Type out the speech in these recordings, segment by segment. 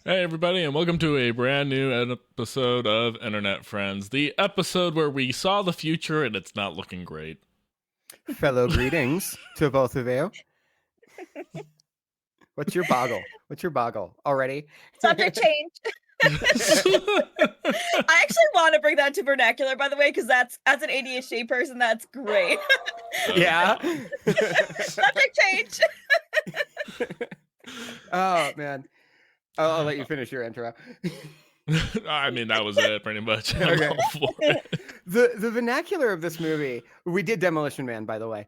Hey, everybody, and welcome to a brand new episode of Internet Friends, the episode where we saw the future and it's not looking great. Fellow greetings to both of you. What's your boggle? Already? Subject change. I actually want to bring that to vernacular, by the way, because that's as an ADHD person, that's great. Yeah. Subject change. Oh man, I'll let you finish your intro. I mean, that was it, pretty much. Okay. I'm all for it. The vernacular of this movie, we did Demolition Man, by the way,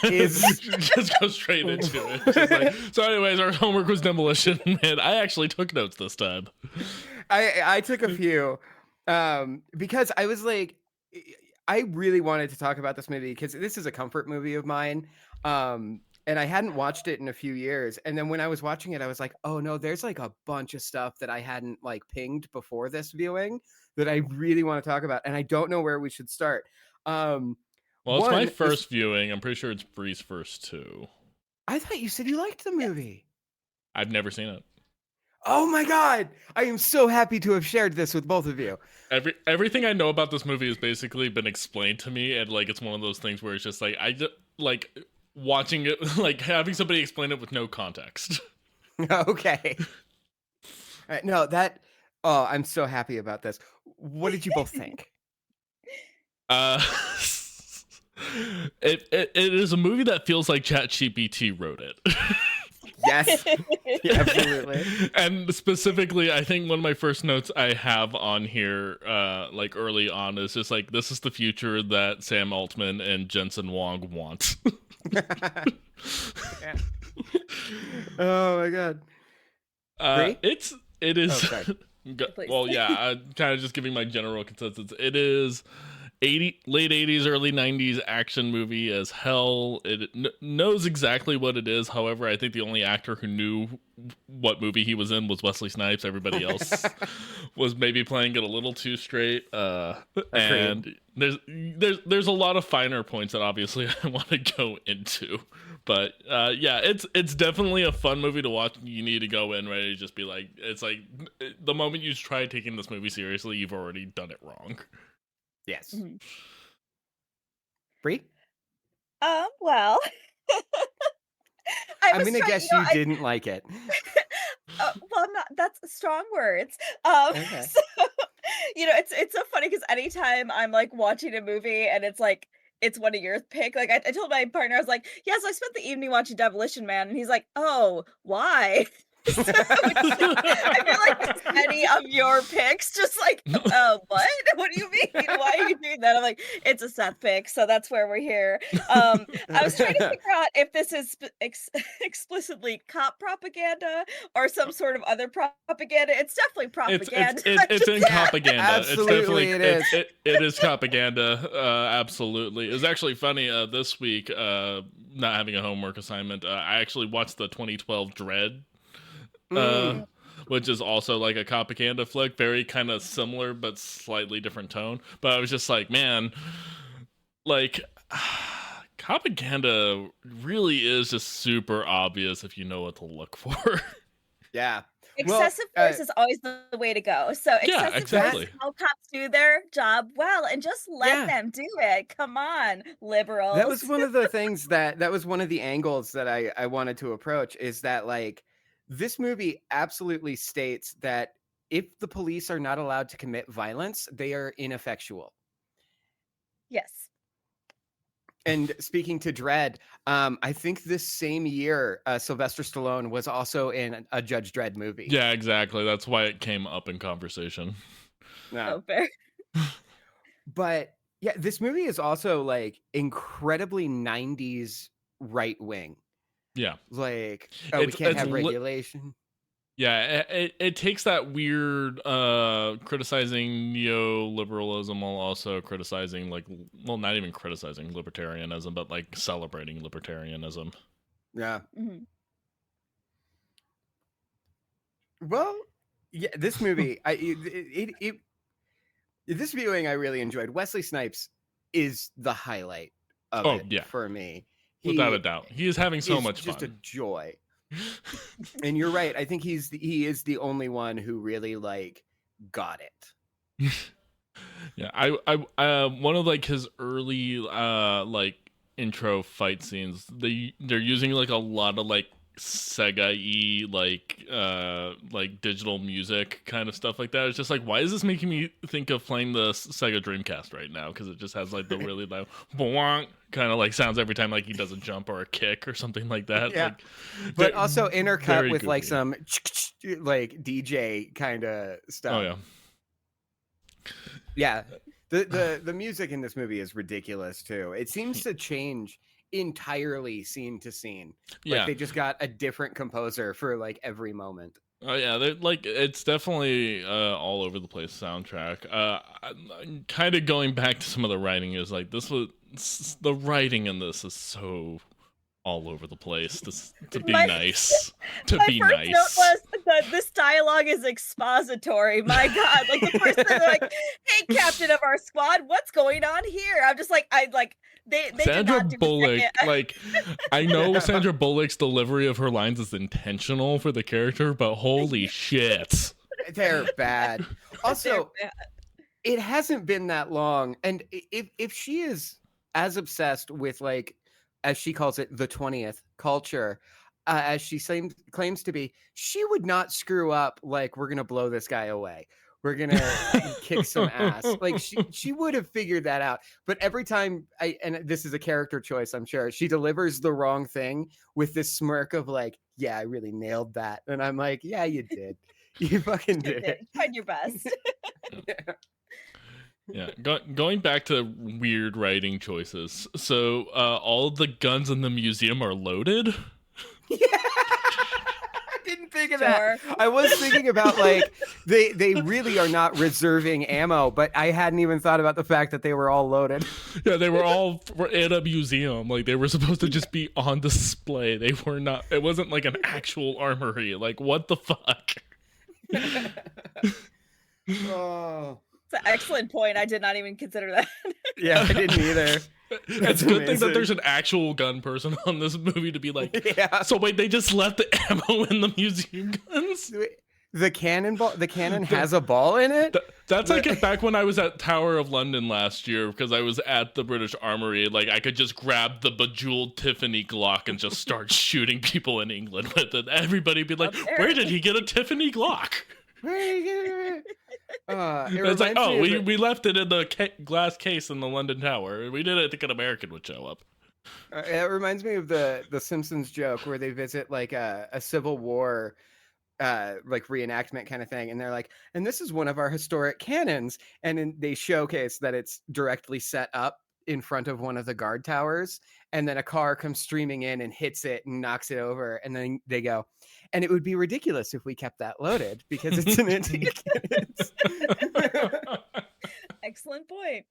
is Just go straight into it. Just like, so anyways, our homework was Demolition Man. I actually took notes this time. I took a few because I was like, I really wanted to talk about this movie because this is a comfort movie of mine. And I hadn't watched it in a few years. And then when I was watching it, I was like, oh no, there's like a bunch of stuff that I hadn't like pinged before this viewing that I really want to talk about. And I don't know where we should start. Well, it's my first viewing. I'm pretty sure it's Bree's first too. I thought you said you liked the movie. I've never seen it. Oh my God. I am so happy to have shared this with both of you. Everything I know about this movie has basically been explained to me. And like, it's one of those things where it's just like, I just like watching it, like having somebody explain it with no context. Okay. All right, no, I'm so happy about this. What did you both think? It is a movie that feels like ChatGPT wrote it. Yes. Yeah, absolutely. And specifically, I think one of my first notes I have on here, like early on, is just like, this is the future that Sam Altman and Jensen Wong want. Yeah. Oh my God. It is. Oh, well, yeah. Kind of just giving my general consensus. It is late 80s, early 90s action movie as hell. It knows exactly what it is. However, I think the only actor who knew what movie he was in was Wesley Snipes. Everybody else was maybe playing it a little too straight. And there's a lot of finer points that obviously I want to go into. But yeah, it's definitely a fun movie to watch. You need to go in ready to just be like, it's like the moment you try taking this movie seriously, you've already done it wrong. Yes. Mm-hmm. Bree? Well, I'm gonna guess you didn't like it. Well, I'm not. That's strong words. Okay. So, it's so funny because anytime I'm like watching a movie and it's like it's one of your pick, like I told my partner, I was like, yes, I spent the evening watching Demolition Man, and he's like, oh, why? So, I feel like it's any of your picks, just like, what? What do you mean? Why are you doing that? I'm like, it's a Seth pick, so that's where we're here. I was trying to figure out if this is explicitly cop propaganda or some sort of other propaganda. It's definitely propaganda. It's in propaganda. Absolutely, it is propaganda. Absolutely. It was actually funny this week, not having a homework assignment. I actually watched the 2012 Dread. Which is also like a propaganda flick, very kind of similar but slightly different tone. But I was just like, man, like propaganda really is just super obvious if you know what to look for. Yeah. Excessive force is always the way to go. So excessive force, how cops do their job well, and just let them do it. Come on, liberals. That was one of the things that was one of the angles that I wanted to approach, is that like, this movie absolutely states that if the police are not allowed to commit violence, they are ineffectual. Yes. And speaking to Dredd, I think this same year, Sylvester Stallone was also in a Judge Dredd movie. Yeah, exactly. That's why it came up in conversation. No. So fair. But yeah, this movie is also like incredibly 90s right wing. Yeah, like, we can't have regulation. Yeah, it takes that weird criticizing neoliberalism while also criticizing, like, well, not even criticizing libertarianism, but like celebrating libertarianism. Yeah. Mm-hmm. Well, yeah, this movie, this viewing I really enjoyed. Wesley Snipes is the highlight of it for me. Without a doubt. He is having so much fun. Just a joy. And you're right. I think he is the only one who really like got it. Yeah, one of like his early like intro fight scenes, they're using like a lot of like Sega-y like digital music kind of stuff like that. It's just like, why is this making me think of playing the Sega Dreamcast right now? Because it just has like the really loud kind of like sounds every time like he does a jump or a kick or something like that. Yeah. Like, But also intercut with goofy. like some like DJ kind of stuff. Oh yeah. Yeah, the music in this movie is ridiculous too. It seems to change entirely scene to scene. Like they just got a different composer for like every moment. Oh yeah, like it's definitely all over the place soundtrack. Kind of going back to some of the writing is like the writing in this is so all over the place. To be nice. To be my nice. first note was that this dialogue is expository. My God, like the first thing they're like, "Hey, captain of our squad, what's going on here?" I'm just like, they Sandra did not Bullock, like I know Sandra Bullock's delivery of her lines is intentional for the character, but holy shit, they're bad. Also, they're bad. It hasn't been that long, and if she is as obsessed with like, as she calls it, the 20th culture, as she claims to be, she would not screw up like, we're gonna blow this guy away, we're gonna kick some ass. Like she would have figured that out. But every time and this is a character choice, I'm sure, she delivers the wrong thing with this smirk of like, yeah, I really nailed that. And I'm like, yeah, you did. You fucking did it. Tried your best. Yeah. Yeah, going back to weird writing choices. So all the guns in the museum are loaded. Yeah, I didn't think of that. I was thinking about like they really are not reserving ammo, but I hadn't even thought about the fact that they were all loaded. Yeah, they were all in a museum. Like they were supposed to just be on display. They were not. It wasn't like an actual armory. Like what the fuck? Oh. It's an excellent point. I did not even consider that. Yeah, I didn't either. It's a good thing that there's an actual gun person on this movie to be like, yeah. So wait, they just left the ammo in the museum guns? The cannon has a ball in it? That's like back when I was at Tower of London last year, because I was at the British Armory. Like I could just grab the bejeweled Tiffany Glock and just start shooting people in England with it. Everybody'd be like, where did he get a Tiffany Glock? It's like, oh, we left it in the glass case in the London Tower. We didn't think an American would show up. It reminds me of the Simpsons joke where they visit like a Civil War like reenactment kind of thing, and they're like, and this is one of our historic cannons, and then they showcase that it's directly set up in front of one of the guard towers, and then a car comes streaming in and hits it and knocks it over, and then they go, and it would be ridiculous if we kept that loaded because it's an antique cannon. Excellent point.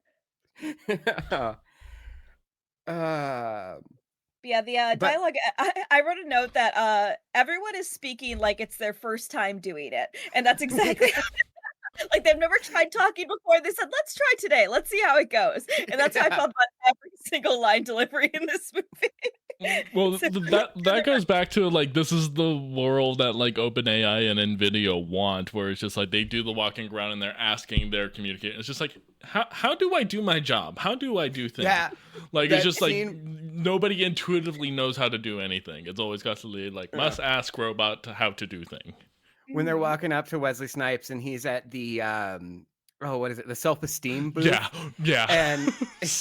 Yeah, the dialogue, I wrote a note that everyone is speaking like it's their first time doing it, and that's exactly like they've never tried talking before. They said, let's try today, let's see how it goes, and that's how I felt about every single line delivery in this movie. Well, that goes back to like, this is the world that like OpenAI and NVIDIA want, where it's just like they do the walking around and they're asking their communicator. It's just like, how do I do my job? How do I do things? Yeah, like it's just like nobody intuitively knows how to do anything. It's always got to be like, must ask robot how to do thing. When they're walking up to Wesly Snipes and he's at the what is it? The self-esteem booth. Yeah. And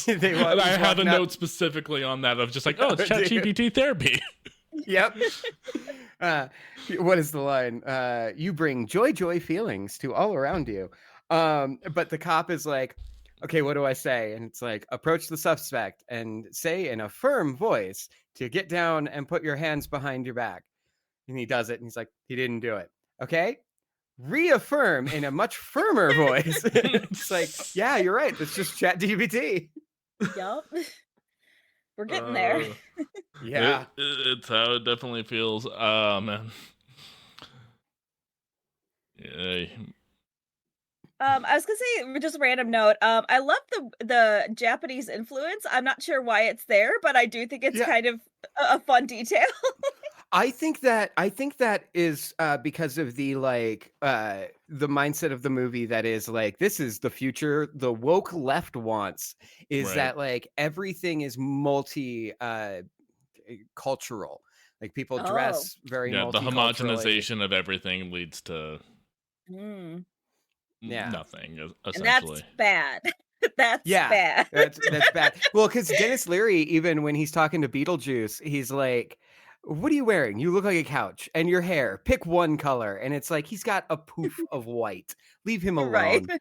and I have a note specifically on that of just like, oh, it's ChatGPT therapy. Yep. What is the line? You bring joy feelings to all around you. But the cop is like, okay, what do I say? And it's like, approach the suspect and say in a firm voice to get down and put your hands behind your back. And he does it, and he's like, he didn't do it. Okay. Reaffirm in a much firmer voice. It's like, yeah, you're right. It's just ChatGPT. Yup. We're getting there. Yeah. It's how it definitely feels. Oh, man. Yeah. I was gonna say just a random note. I love the Japanese influence. I'm not sure why it's there, but I do think it's kind of a fun detail. I think that is because of the the mindset of the movie that is like, this is the future the woke left wants, is Right. that like everything is multi cultural, like people Oh. dress very Yeah, the multiculturally. homogenization of everything leads to Mm. Yeah. nothing, And essentially. that's bad. That's Yeah, bad. that's bad. Well, because Dennis Leary, even when he's talking to Beetlejuice, he's like, "What are you wearing? You look like a couch, and your hair. Pick one color." And it's like he's got a poof of white. Leave him Right. alone.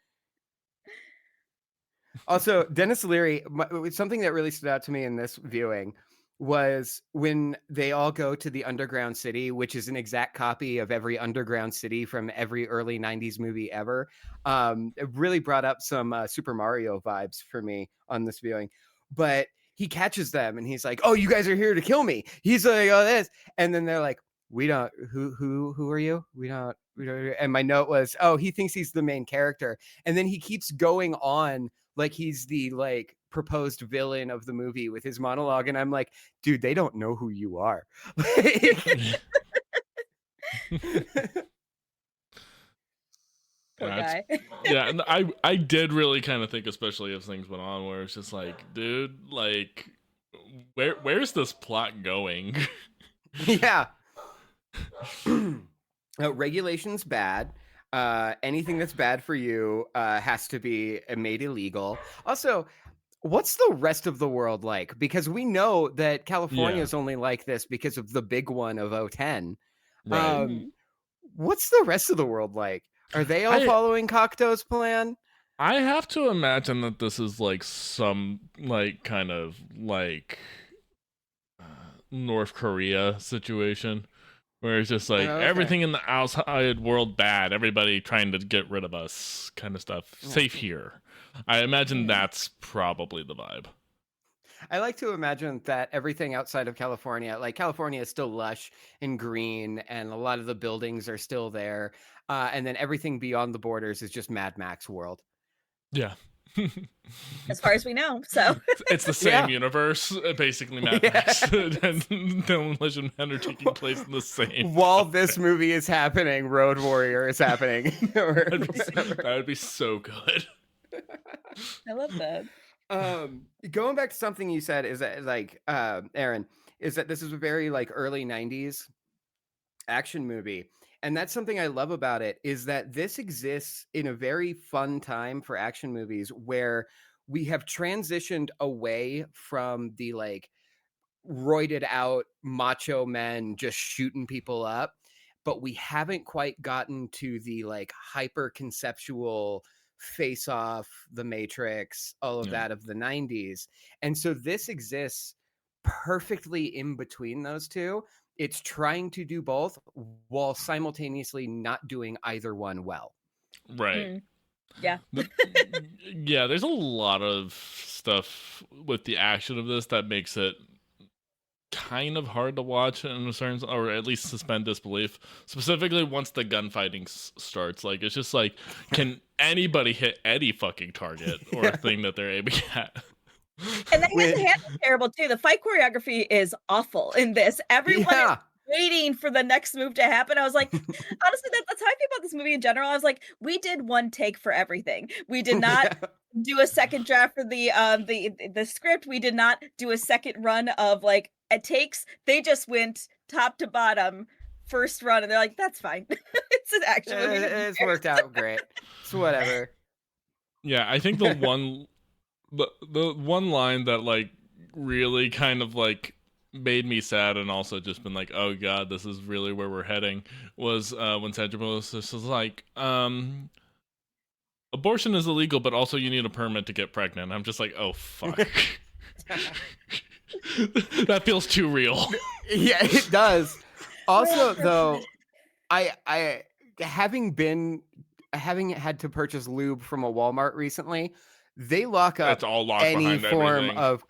Also, Dennis Leary, something that really stood out to me in this viewing was when they all go to the underground city, which is an exact copy of every underground city from every early 90s movie ever. It really brought up some Super Mario vibes for me on this viewing. But he catches them and he's like, "Oh, you guys are here to kill me." He's like, "Oh, this." And then they're like, "We don't, who are you? We don't." And my note was, "Oh, he thinks he's the main character." And then he keeps going on like he's the proposed villain of the movie with his monologue, and I'm like, dude, they don't know who you are. Poor Yeah, guy. yeah, and I did really kind of think, especially as things went on, where it's just like, dude, like, where's this plot going? Yeah. Regulation's bad. Anything that's bad for you has to be made illegal. Also, what's the rest of the world like? Because we know that California is only like this because of the big one of 010. Right. Mhm. What's the rest of the world like? Are they all following Cocteau's plan? I have to imagine that this is like some like kind of like North Korea situation where it's just like everything in the outside world bad, everybody trying to get rid of us kind of stuff. Safe here. I imagine that's probably the vibe. I like to imagine that everything outside of California, like California is still lush and green and a lot of the buildings are still there. And then everything beyond the borders is just Mad Max world. Yeah. As far as we know, so it's the same universe, basically. Mad Max and Demolition Man are taking place in the same. While this movie is happening, Road Warrior is happening. that would be so good. I love that. Going back to something you said is that like Aaron, is that this is a very like early 90s action movie. And that's something I love about it, is that this exists in a very fun time for action movies where we have transitioned away from the like roided out macho men just shooting people up, but we haven't quite gotten to the like hyper conceptual Face Off, The Matrix, all of that of the 90s. And so this exists perfectly in between those two. It's trying to do both while simultaneously not doing either one well. Right. Yeah. Yeah, there's a lot of stuff with the action of this that makes it kind of hard to watch in a certain, or at least suspend disbelief, specifically once the gunfighting starts. Like, it's just like, can anybody hit any fucking target or thing that they're aiming at? And then his hand is terrible too. The fight choreography is awful in this. Everyone is waiting for the next move to happen. I was like, honestly, that's how I feel about this movie in general. I was like, we did one take for everything. We did not do a second draft for the script. We did not do a second run of like takes. They just went top to bottom, first run, and they're like, that's fine. It's an action movie. It's worked out great. It's whatever. Yeah, I think the one line that like really kind of like made me sad and also just been like, oh god, this is really where we're heading, was when Sandra Bullock was like, abortion is illegal, but also you need a permit to get pregnant. I'm just like, oh fuck. That feels too real. Yeah, it does. Also, though, I having had to purchase lube from a Walmart recently, they lock up any form of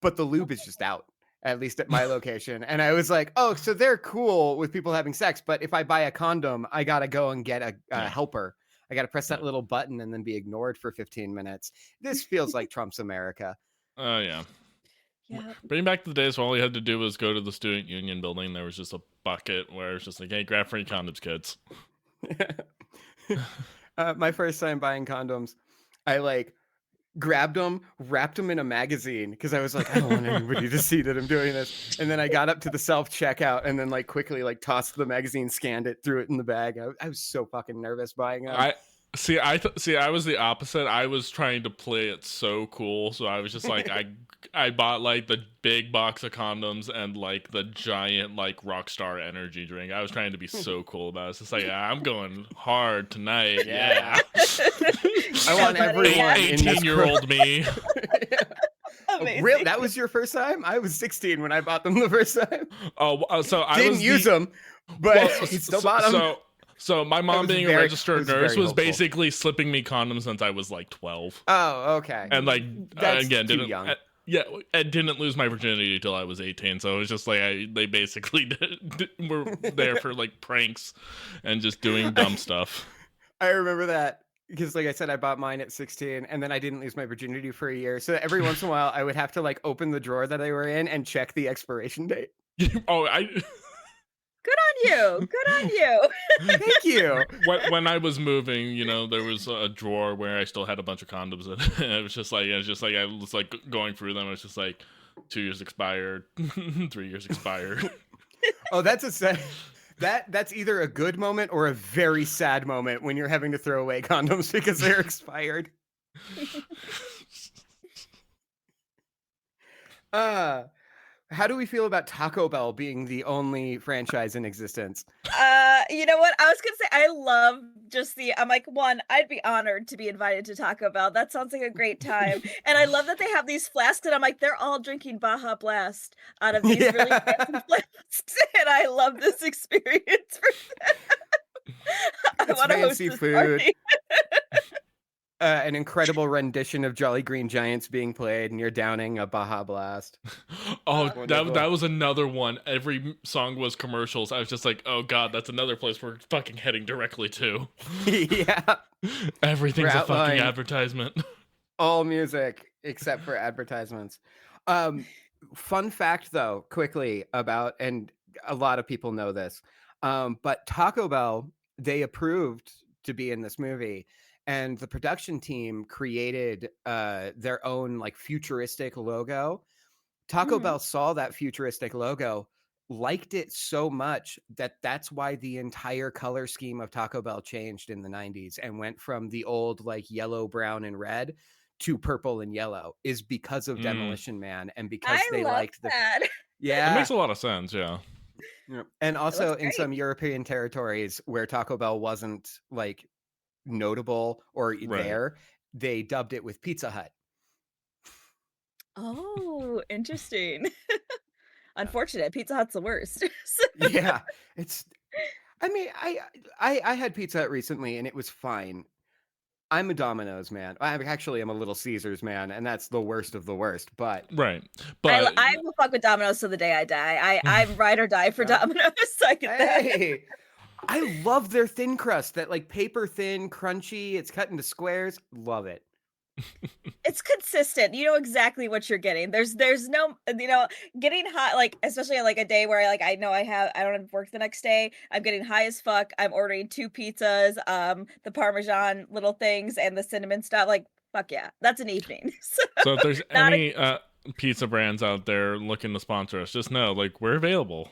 but the lube is just out, at least at my location. And I was like, oh, so they're cool with people having sex, but if I buy a condom, I gotta go and get a helper. I gotta press that little button and then be ignored for 15 minutes. This feels like Trump's America. Oh yeah. Yeah. Bring back the days where all you had to do was go to the student union building. There was just a bucket where it's just like, hey, grab free condoms, kids. My first time buying condoms, I like grabbed them, wrapped them in a magazine because I was like, I don't want anybody to see that I'm doing this. And then I got up to the self checkout and then like quickly like tossed the magazine, scanned it, threw it in the bag. I was so fucking nervous buying them. I was the opposite. I was trying to play it so cool, so I was just like, I bought like the big box of condoms and like the giant like Rockstar energy drink. I was trying to be so cool about it. It's just like, yeah, I'm going hard tonight. Yeah. I want everyone in this 18-year-old me. Amazing. Really? That was your first time? I was 16 when I bought them the first time. Oh, so I didn't use them, but I still bought them. So my mom being a registered nurse was helpful. basically slipping me condoms since I was like 12. Oh, okay. And like That's again, too didn't young. I didn't lose my virginity until I was 18. So it was just like they basically were there for like pranks and just doing dumb stuff. I remember that because, like I said, I bought mine at 16, and then I didn't lose my virginity for a year. So every once in a while, I would have to like open the drawer that they were in and check the expiration date. Oh, Good on you. Good on you. Thank you. when I was moving, there was a drawer where I still had a bunch of condoms in it. And it was just like I was like going through them. It was just like 2 years expired, 3 years expired. Oh, that's either a good moment or a very sad moment when you're having to throw away condoms because they're expired. How do we feel about Taco Bell being the only franchise in existence? You know what? I was gonna say I love I'm like, one, I'd be honored to be invited to Taco Bell. That sounds like a great time. And I love that they have these flasks, and I'm like, they're all drinking Baja Blast out of these really fancy flasks. And I love this experience for them. I want to host fancy this food. party. An incredible rendition of Jolly Green Giants being played, and you're downing a Baja Blast. Oh, that was another one. Every song was commercials. I was just like, oh god, that's another place we're fucking heading directly to. Yeah. Everything's a fucking advertisement. All music except for advertisements. Fun fact, though, quickly about, and a lot of people know this, but Taco Bell, they approved to be in this movie. And the production team created their own like futuristic logo. Taco Bell saw that futuristic logo, liked it so much that's why the entire color scheme of Taco Bell changed in the 90s and went from the old like yellow, brown, and red to purple and yellow, is because of Demolition Man and because they liked that. Yeah. It makes a lot of sense, yeah. And also in some European territories where Taco Bell wasn't like notable or there, they dubbed it with Pizza Hut. Oh, interesting. Unfortunate. Pizza Hut's the worst. Yeah, I mean, I had Pizza Hut recently and it was fine. I'm a Domino's man. I'm a Little Caesars man, and that's the worst of the worst. But I will fuck with Domino's till the day I die. I'm ride or die for Domino's. So I get that. I love their thin crust, that like paper thin, crunchy. It's cut into squares. Love it. It's consistent. You know exactly what you're getting. There's no, getting hot, like especially like a day where I know I don't have work the next day. I'm getting high as fuck. I'm ordering 2 pizzas, the Parmesan little things and the cinnamon stuff. Like fuck yeah, that's an evening. So if there's any pizza brands out there looking to sponsor us, just know like we're available.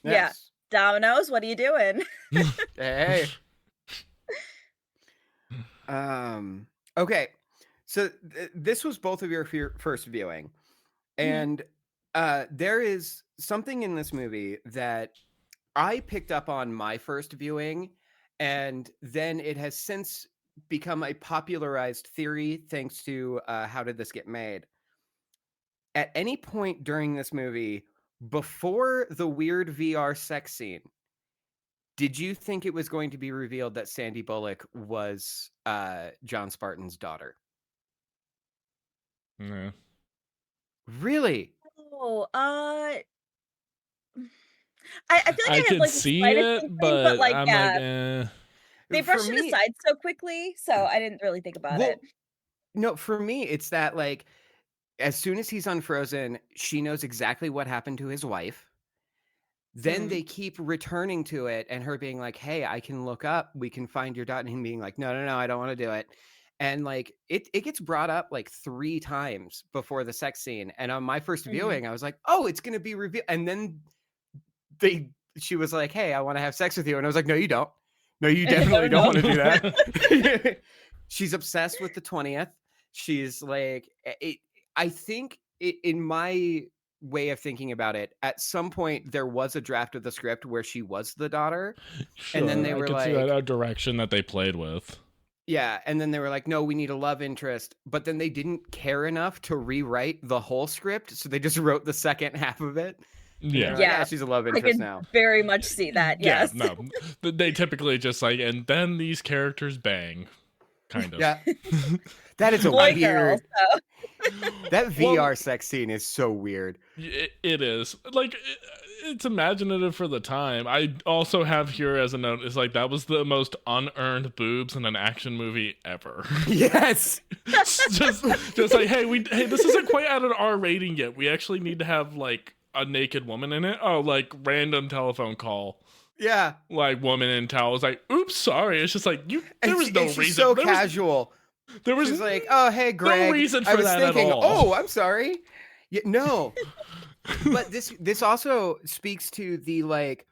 Yes. Yeah. Domino's, what are you doing? Hey. Okay. So this was both of your first viewing. And there is something in this movie that I picked up on my first viewing, and then it has since become a popularized theory thanks to How Did This Get Made? At any point during this movie, before the weird VR sex scene, did you think it was going to be revealed that Sandy Bullock was John Spartan's daughter? No. Really? Oh, I feel like I had could like see it, but like I'm yeah, they brushed it aside so quickly, so I didn't really think about it. No, for me, it's that like as soon as he's unfrozen, she knows exactly what happened to his wife. Then they keep returning to it and her being like, hey, I can look up, we can find your daughter, and him being like, no, I don't want to do it. And like it gets brought up like 3 times before the sex scene. And on my first viewing, I was like, oh, it's gonna be revealed. And then she was like, hey, I want to have sex with you. And I was like, no, you don't. No, you definitely don't want to do that. She's obsessed with the 20th. She's like, I think in my way of thinking about it, at some point there was a draft of the script where she was the daughter. Sure, and then they were I could like, see that a direction that they played with. Yeah, and then they were like, no, we need a love interest. But then they didn't care enough to rewrite the whole script, so they just wrote the second half of it. Yeah. Like, she's a love interest I can now. very much see that. Yes. Yeah, no. They typically just like, and then these characters bang, kind of. Yeah. That is a Boy, weird. girl, so. That VR sex scene is so weird. It is. Like, it's imaginative for the time. I also have here as a note, is like, that was the most unearned boobs in an action movie ever. Yes. just like, hey, this isn't quite at an R rating yet. We actually need to have like a naked woman in it. Oh, like random telephone call. Yeah. Like woman in towel. It's like, oops, sorry. It's just like, there was no reason. So casual. There was like, oh, hey, Greg. No reason for I was that thinking, at all. Oh, I'm sorry. Yeah, no. But this also speaks to the like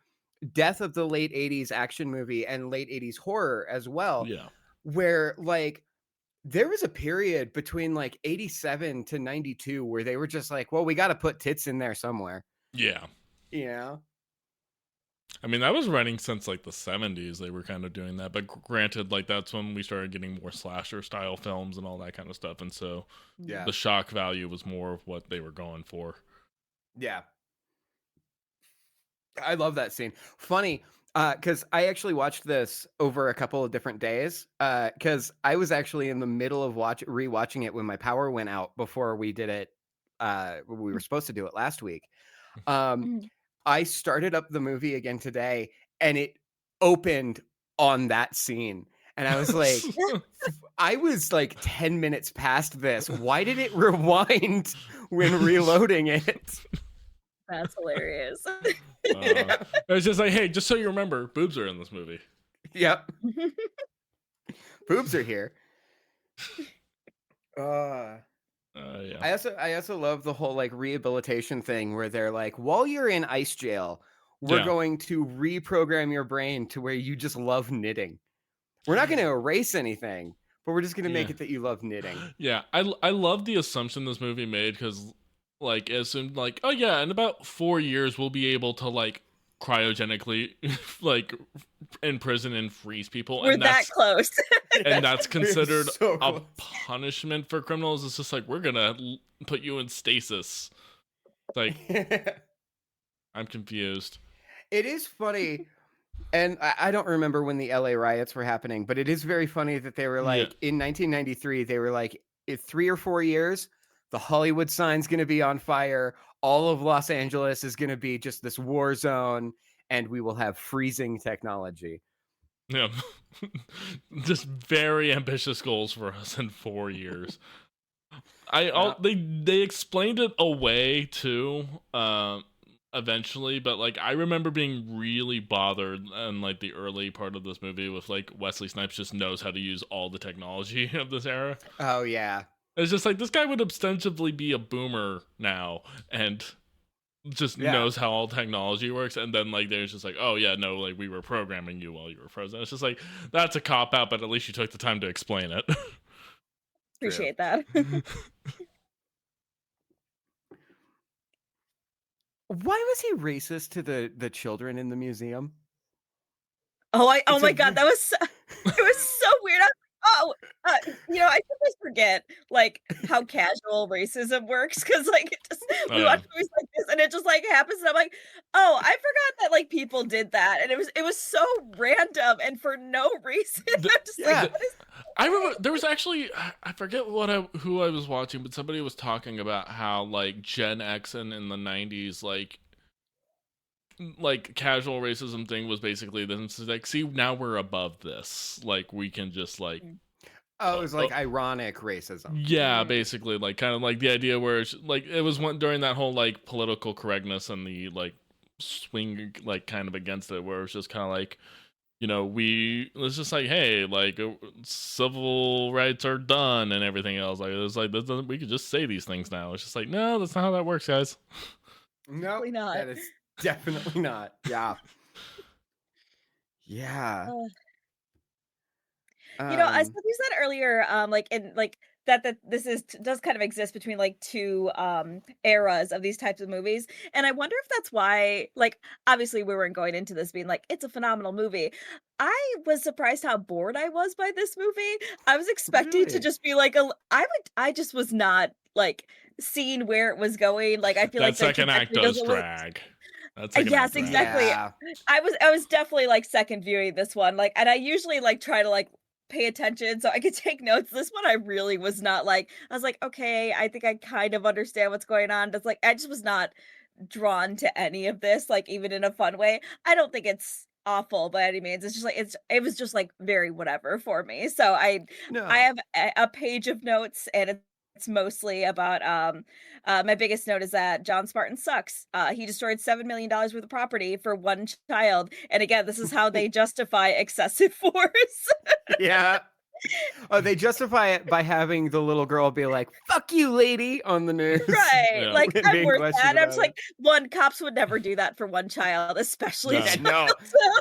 death of the late 80s action movie and late 80s horror as well. Yeah. Where like there was a period between like 87 to 92 where they were just like, well, we got to put tits in there somewhere. Yeah. You know? I mean, that was running since like the 70s. They were kind of doing that. But granted, like that's when we started getting more slasher style films and all that kind of stuff. And so the shock value was more of what they were going for. Yeah. I love that scene. Funny, because I actually watched this over a couple of different days. Because I was actually in the middle of rewatching it when my power went out before we did it. We were supposed to do it last week. I started up the movie again today, and it opened on that scene. And I was like, I was like 10 minutes past this. Why did it rewind when reloading it? That's hilarious. It was just like, hey, just so you remember, boobs are in this movie. Yep. Boobs are here. Yeah. I also love the whole like rehabilitation thing where they're like, while you're in ice jail, we're going to reprogram your brain to where you just love knitting. We're not going to erase anything, but we're just going to make it that you love knitting. Yeah, I love the assumption this movie made because like it assumed like, oh yeah, in about 4 years we'll be able to like cryogenically like imprison and freeze people. We're that close. And that's considered so a punishment for criminals. It's just like, we're gonna put you in stasis. Like, I'm confused. It is funny, and I don't remember when the LA riots were happening, but it is very funny that they were like, in 1993, they were like, in 3 or 4 years, the Hollywood sign's going to be on fire. All of Los Angeles is going to be just this war zone, and we will have freezing technology. Yeah. Just very ambitious goals for us in 4 years. They explained it away too, eventually, but like I remember being really bothered in like the early part of this movie with like Wesley Snipes just knows how to use all the technology of this era. Oh yeah. It's just like, this guy would ostensibly be a boomer now and just knows how all technology works. And then like there's just like, oh yeah, no, like we were programming you while you were frozen. It's just like, that's a cop out, but at least you took the time to explain it. Appreciate that. Why was he racist to the children in the museum? Oh my god, that was it was so weird. I just forget like how casual racism works because like we watch movies like this and it just like happens and I'm like, oh, I forgot that like people did that and it was so random and for no reason. I'm just like, what is I remember there was actually, I forget who I was watching, but somebody was talking about how like Gen X in the 90s like casual racism thing was basically this. It's like, see, now we're above this. Like we can just like Oh, it was like ironic racism. Yeah, basically, like kind of like the idea where it's, like it was one during that whole like political correctness and the like swing like kind of against it, where it was just kind of like, it's just like, hey, like civil rights are done and everything else. Like it's like we could just say these things now. It's just like, no, that's not how that works, guys. No, Definitely not. that is definitely not. Yeah. Yeah. I said you said earlier, like in like that this does kind of exist between like two eras of these types of movies, and I wonder if that's why. Like, obviously, we weren't going into this being like it's a phenomenal movie. I was surprised how bored I was by this movie. I was expecting to Really? just be like I just was not like seeing where it was going. Like, I feel That like the second act trajectory does doesn't look. drag. That second Yes, act drags. exactly. Yeah. I was definitely like second viewing this one, like, and I usually like try to like pay attention so I could take notes. This one I really was not like. I was like, okay, I think I kind of understand what's going on. That's like I just was not drawn to any of this, like even in a fun way. I don't think it's awful by any means. It's just like it was just like very whatever for me. So I No. have a page of notes, and it's mostly about my biggest note is that John Spartan sucks. He destroyed $7 million worth of property for one child, and again, this is how they justify excessive force. Yeah. Oh, they justify it by having the little girl be like, "Fuck you, lady," on the news. Right. Yeah. Like, Being I'm worth questioned that. I'm about just like, one, cops would never do that for one child, especially No.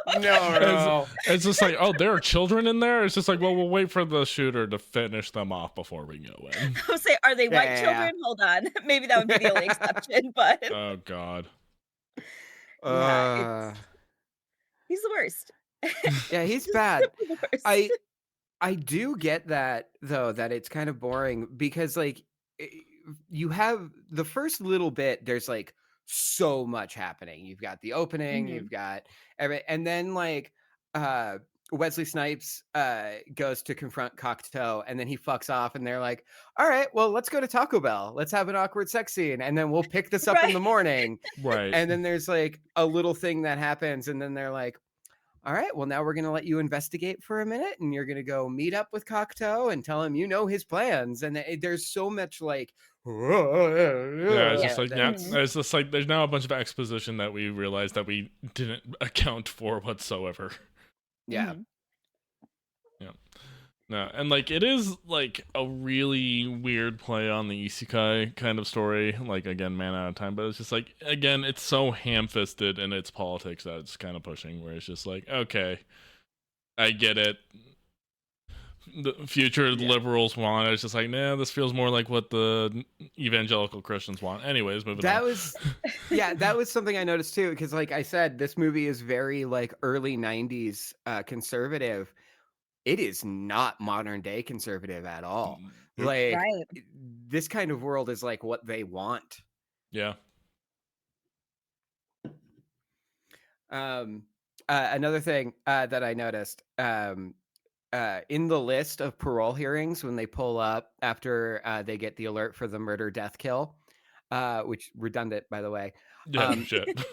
a No. child. No. It's just like, oh, there are children in there. It's just like, well, we'll wait for the shooter to finish them off before we go in. I would say, are they white Yeah. children? Hold on. Maybe that would be the only exception, but Oh God. he's the worst. Yeah, he's bad. The worst. I do get that though, that it's kind of boring because like you have the first little bit, there's like so much happening. You've got the opening, Mhm. you've got and then like Wesley Snipes goes to confront Cocteau and then he fucks off and they're like, all right, well, let's go to Taco Bell. Let's have an awkward sex scene and then we'll pick this up in Right. the morning. Right. And then there's like a little thing that happens and then they're like, all right, well, now we're going to let you investigate for a minute and you're going to go meet up with Cocteau and tell him his plans. And there's so much like, Yeah, it's just like now, Mhm. it's just like there's now a bunch of exposition that we realized that we didn't account for whatsoever. yeah. Mhm. No, and like it is like a really weird play on the isekai kind of story. Like again, man out of time, but it's just like again, it's so ham-fisted in its politics that it's kind of pushing. Where it's just like, okay, I get it. The future liberals want it. It's just like, nah, this feels more like what the evangelical Christians want. Anyways, moving on. That was something I noticed too, because like I said, this movie is very like early 90s conservative. It is not modern day conservative at all. Like Right. this kind of world is like what they want. Yeah. Another thing that I noticed in the list of parole hearings when they pull up after they get the alert for the murder death kill, which redundant by the way. Yeah. Shit.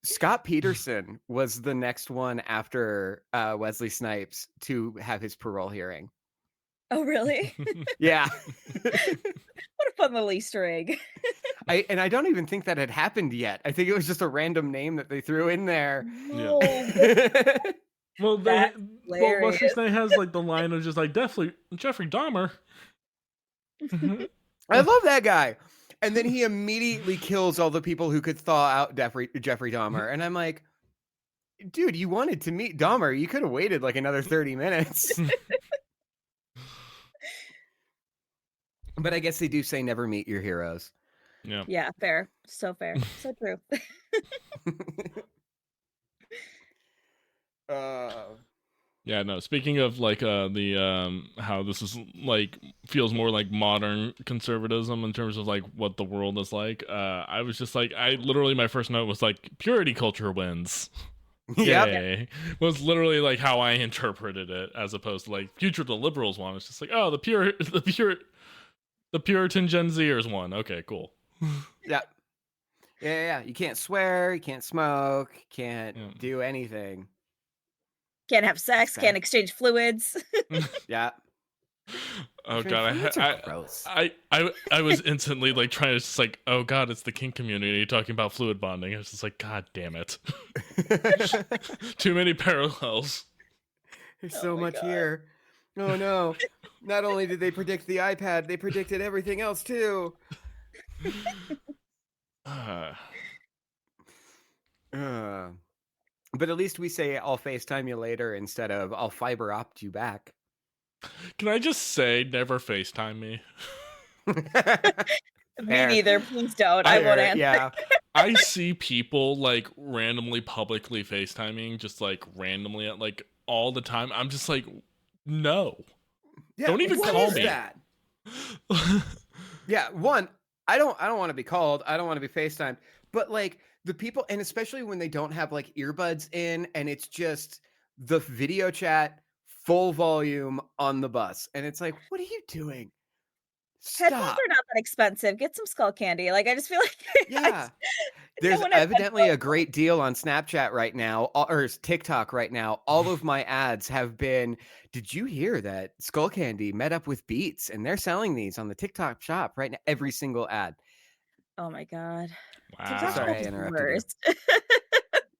Scott Peterson was the next one after Wesley Snipes to have his parole hearing. Oh, really? Yeah. What a fun little Easter egg. I don't even think that had happened yet. I think it was just a random name that they threw in there. No. Well, That's what's his hilarious. name has like the line of just like definitely Jeffrey Dahmer. I love that guy. And then he immediately kills all the people who could thaw out Jeffrey Dahmer. And I'm like, dude, you wanted to meet Dahmer. You could have waited like another 30 minutes. But I guess they do say never meet your heroes. Yeah. Yeah, fair. So fair. So true. Yeah, no. Speaking of like the how this is like feels more like modern conservatism in terms of like what the world is like. I was just like I literally my first note was like purity culture wins. Yep. Yay. Was literally like how I interpreted it as opposed to like future the liberals one. It's just like, oh, the Puritan Gen Zers won. Okay, cool. Yeah. Yeah. You can't swear, you can't smoke, you can't do anything. Can't have sex, can't exchange fluids. Yeah. Oh Which god, fluids are gross. I was instantly like trying to just like, oh god, it's the kink community talking about fluid bonding. I was just like, god damn it. Too many parallels. There's Oh so my much God. here. Oh no. Not only did they predict the iPad, they predicted everything else too. But at least we say I'll FaceTime you later instead of I'll fiber opt you back. Can I just say, never FaceTime me? Me neither. Please don't. I won't answer. Yeah. I see people like randomly publicly FaceTiming, just like randomly at like all the time. I'm just like, no. Yeah, Don't even what call is me. that? Yeah, one, I don't want to be called. I don't want to be FaceTimed. But like the people, and especially when they don't have like earbuds in and it's just the video chat full volume on the bus. And it's like, what are you doing? Headphones Stop. are not that expensive. Get some skull candy. Like, I just feel like Yeah. no There's one has evidently a headphones. great deal on Snapchat right now, or TikTok right now. All of my ads have been, did you hear that Skull Candy met up with Beats and they're selling these on the TikTok shop right now? Every single ad. Oh my God. Wow. TikTok's Sorry, I just the interrupted you. worst.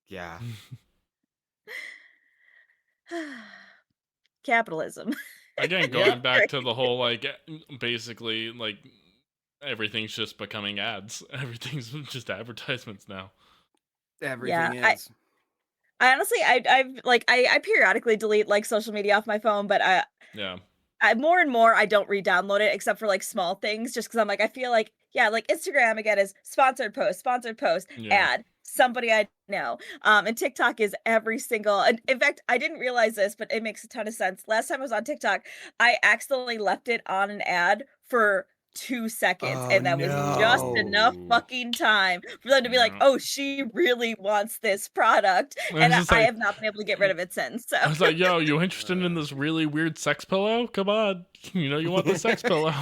Yeah. Capitalism. Again, going back to the whole like basically like everything's just becoming ads. Everything's just advertisements now. Everything Yeah, is. I honestly, I've like I periodically delete like social media off my phone, but Yeah. I more and more I don't re-download it except for like small things, just because I'm like I feel like like Instagram again is sponsored post, Yeah. ad, somebody I know, and TikTok is every single. And in fact, I didn't realize this, but it makes a ton of sense. Last time I was on TikTok, I accidentally left it on an ad for 2 seconds, Oh, and that was just enough no. fucking time for them to be like, Yeah. "Oh, she really wants this product," and It's just I like- have not been able to get rid of it since. So I was like, yo, you interested in this really weird sex pillow? Come on. You know you want the sex pillow.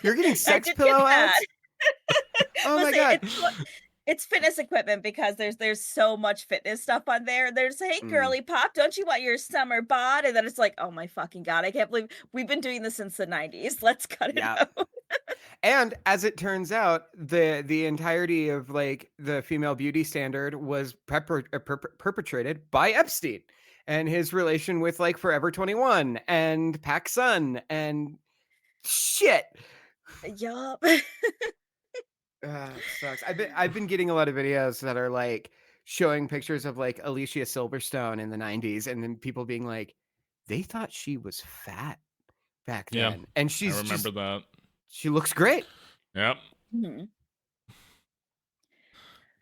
You're getting I sex did pillow get that. ads? Oh my Listen, God. it's fitness equipment because there's so much fitness stuff on there. There's, hey girly pop, don't you want your summer bod? And then it's like, oh my fucking God, I can't believe we've been doing this since the 90s. Let's cut it Yeah. out. And as it turns out, the entirety of like the female beauty standard was perpetrated by Epstein and his relation with like Forever 21 and PacSun and shit. Yup. It sucks. I've been getting a lot of videos that are like showing pictures of like Alicia Silverstone in the 90s and then people being like, they thought she was fat back then. Yeah, And she's I remember that. she looks great. Yep. Mhm.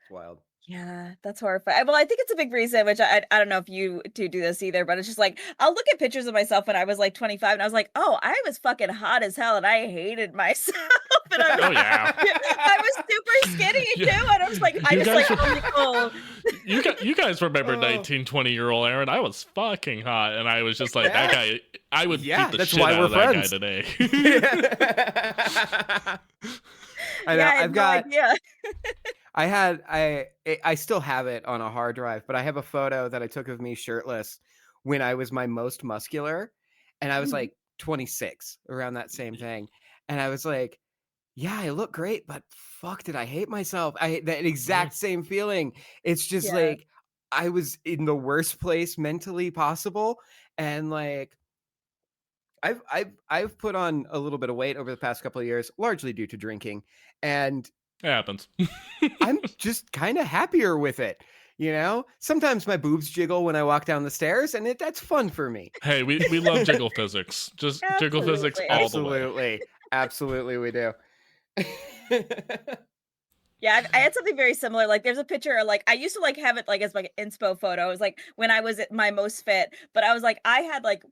It's wild. Yeah, that's horrifying. Well, I think it's a big reason, which I don't know if you two do this either, but it's just like I'll look at pictures of myself when I was like 25 and I was like, oh, I was fucking hot as hell and I hated myself. And I was, Oh yeah. I was super skinny too. And I was like, I You just guys like, oh, Nicole. You guys remember Oh. 19, 20-year-old Aaron? I was fucking hot, and I was just like, that guy. I would Yeah, beat the that's shit why out we're of that friends. guy today. I know. Yeah, I had I've no got. idea. I still have it on a hard drive, but I have a photo that I took of me shirtless when I was my most muscular, and I was Mhm. like 26, around that same thing, and I was like, yeah, I look great, but fuck, did I hate myself? I hate that exact same feeling. It's just Yeah. like I was in the worst place mentally possible, and like I've put on a little bit of weight over the past couple of years, largely due to drinking, and It happens. I'm just kind of happier with it. You know, sometimes my boobs jiggle when I walk down the stairs, and that's fun for me. Hey, we love jiggle physics. Just jiggle physics Absolutely. all the way. Absolutely, we do. Yeah, I had something very similar. Like, there's a picture, like, I used to like have it like as like inspo photo. It was like when I was at my most fit, but I was like, I had like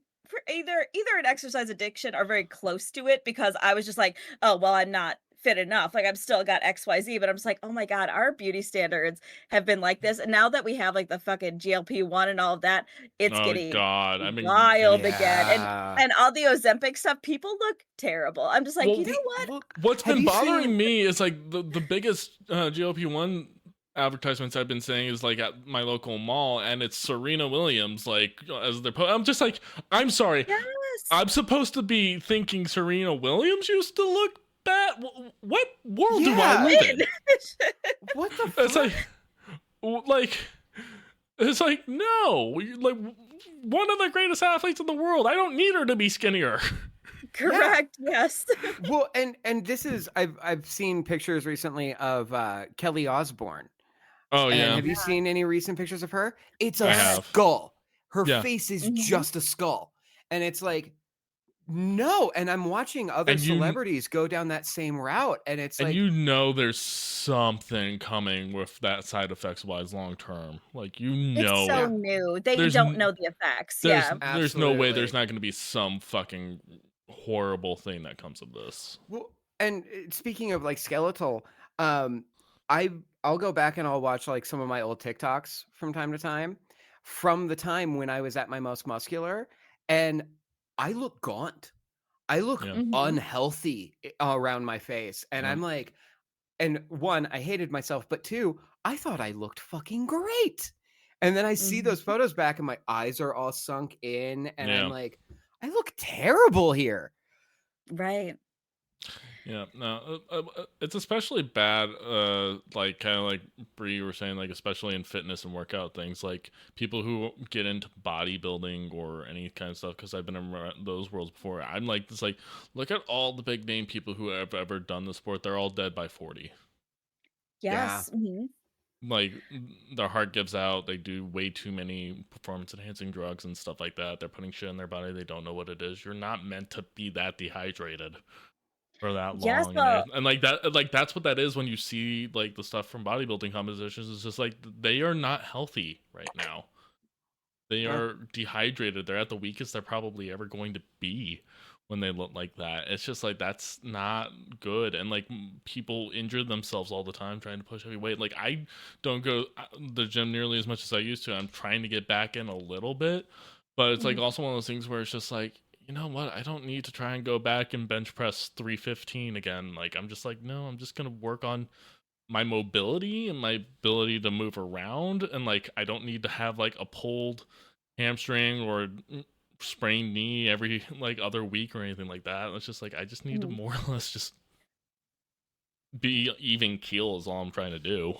either an exercise addiction or very close to it because I was just like, oh well, I'm not fit enough. Like, I'm still got XYZ, but I'm just like, oh my God, our beauty standards have been like this. And now that we have like the fucking GLP-1 and all of that, it's Oh getting God, I mean, wild again. Yeah. And all the Ozempic stuff, people look terrible. I'm just like, Well, you know what? What's Have been you bothering seen- me is like the biggest GLP-1 advertisements I've been saying is like at my local mall, and it's Serena Williams like as their I'm just like, I'm sorry, I'm supposed to be thinking Serena Williams used to look bad. What world do I live in? What the It's fuck? like, it's like, no, like one of the greatest athletes in the world. I don't need her to be skinnier. Correct. Yes. Well, and this is I've seen pictures recently of Kelly Osbourne. Oh And yeah, have you seen any recent pictures of her? It's I a have. skull. Her Yeah. face is Mhm. just a skull. And it's like, no. And I'm watching other And celebrities go down that same route. And it's And like, you know there's something coming with that side effects wise long term. Like It's so new. They There's don't n- know the effects. there's Yeah. there's no way there's Absolutely. not going to be some fucking horrible thing that comes of this. well, and speaking of like skeletal, um, I'll go back and I'll watch like some of my old TikToks from time to time, from the time when I was at my most muscular, and I look gaunt. I look Yeah. Mhm. unhealthy around my face. And Yeah. I'm like, and one, I hated myself, but two, I thought I looked fucking great. And then I see those Mhm. photos back and my eyes are all sunk in. And Yeah. I'm like, I look terrible here. Right. Yeah, no, it's especially bad. Like kind of like Bree were saying, like especially in fitness and workout things, like people who get into bodybuilding or any kind of stuff. Because I've been in those worlds before. I'm like, it's like, look at all the big name people who have ever done the sport. They're all dead by 40. Yes. Mhm. Like their heart gives out. They do way too many performance enhancing drugs and stuff like that. They're putting shit in their body. They don't know what it is. You're not meant to be that dehydrated for that Yes. long, and like that, like that's what that is when you see like the stuff from bodybuilding competitions. It's just like they are not healthy right now. They Huh. are dehydrated. They're at the weakest they're probably ever going to be when they look like that. It's just like that's not good. And like people injure themselves all the time trying to push heavy weight. Like I don't go the gym nearly as much as I used to. I'm trying to get back in a little bit, but it's like Mhm. also one of those things where it's just like, you know what? I don't need to try and go back and bench press 315 again. Like I'm just like, no, I'm just gonna work on my mobility and my ability to move around, and like I don't need to have like a pulled hamstring or sprained knee every like other week or anything like that. It's just like I just need to Mhm. more or less just be even keel is all I'm trying to do.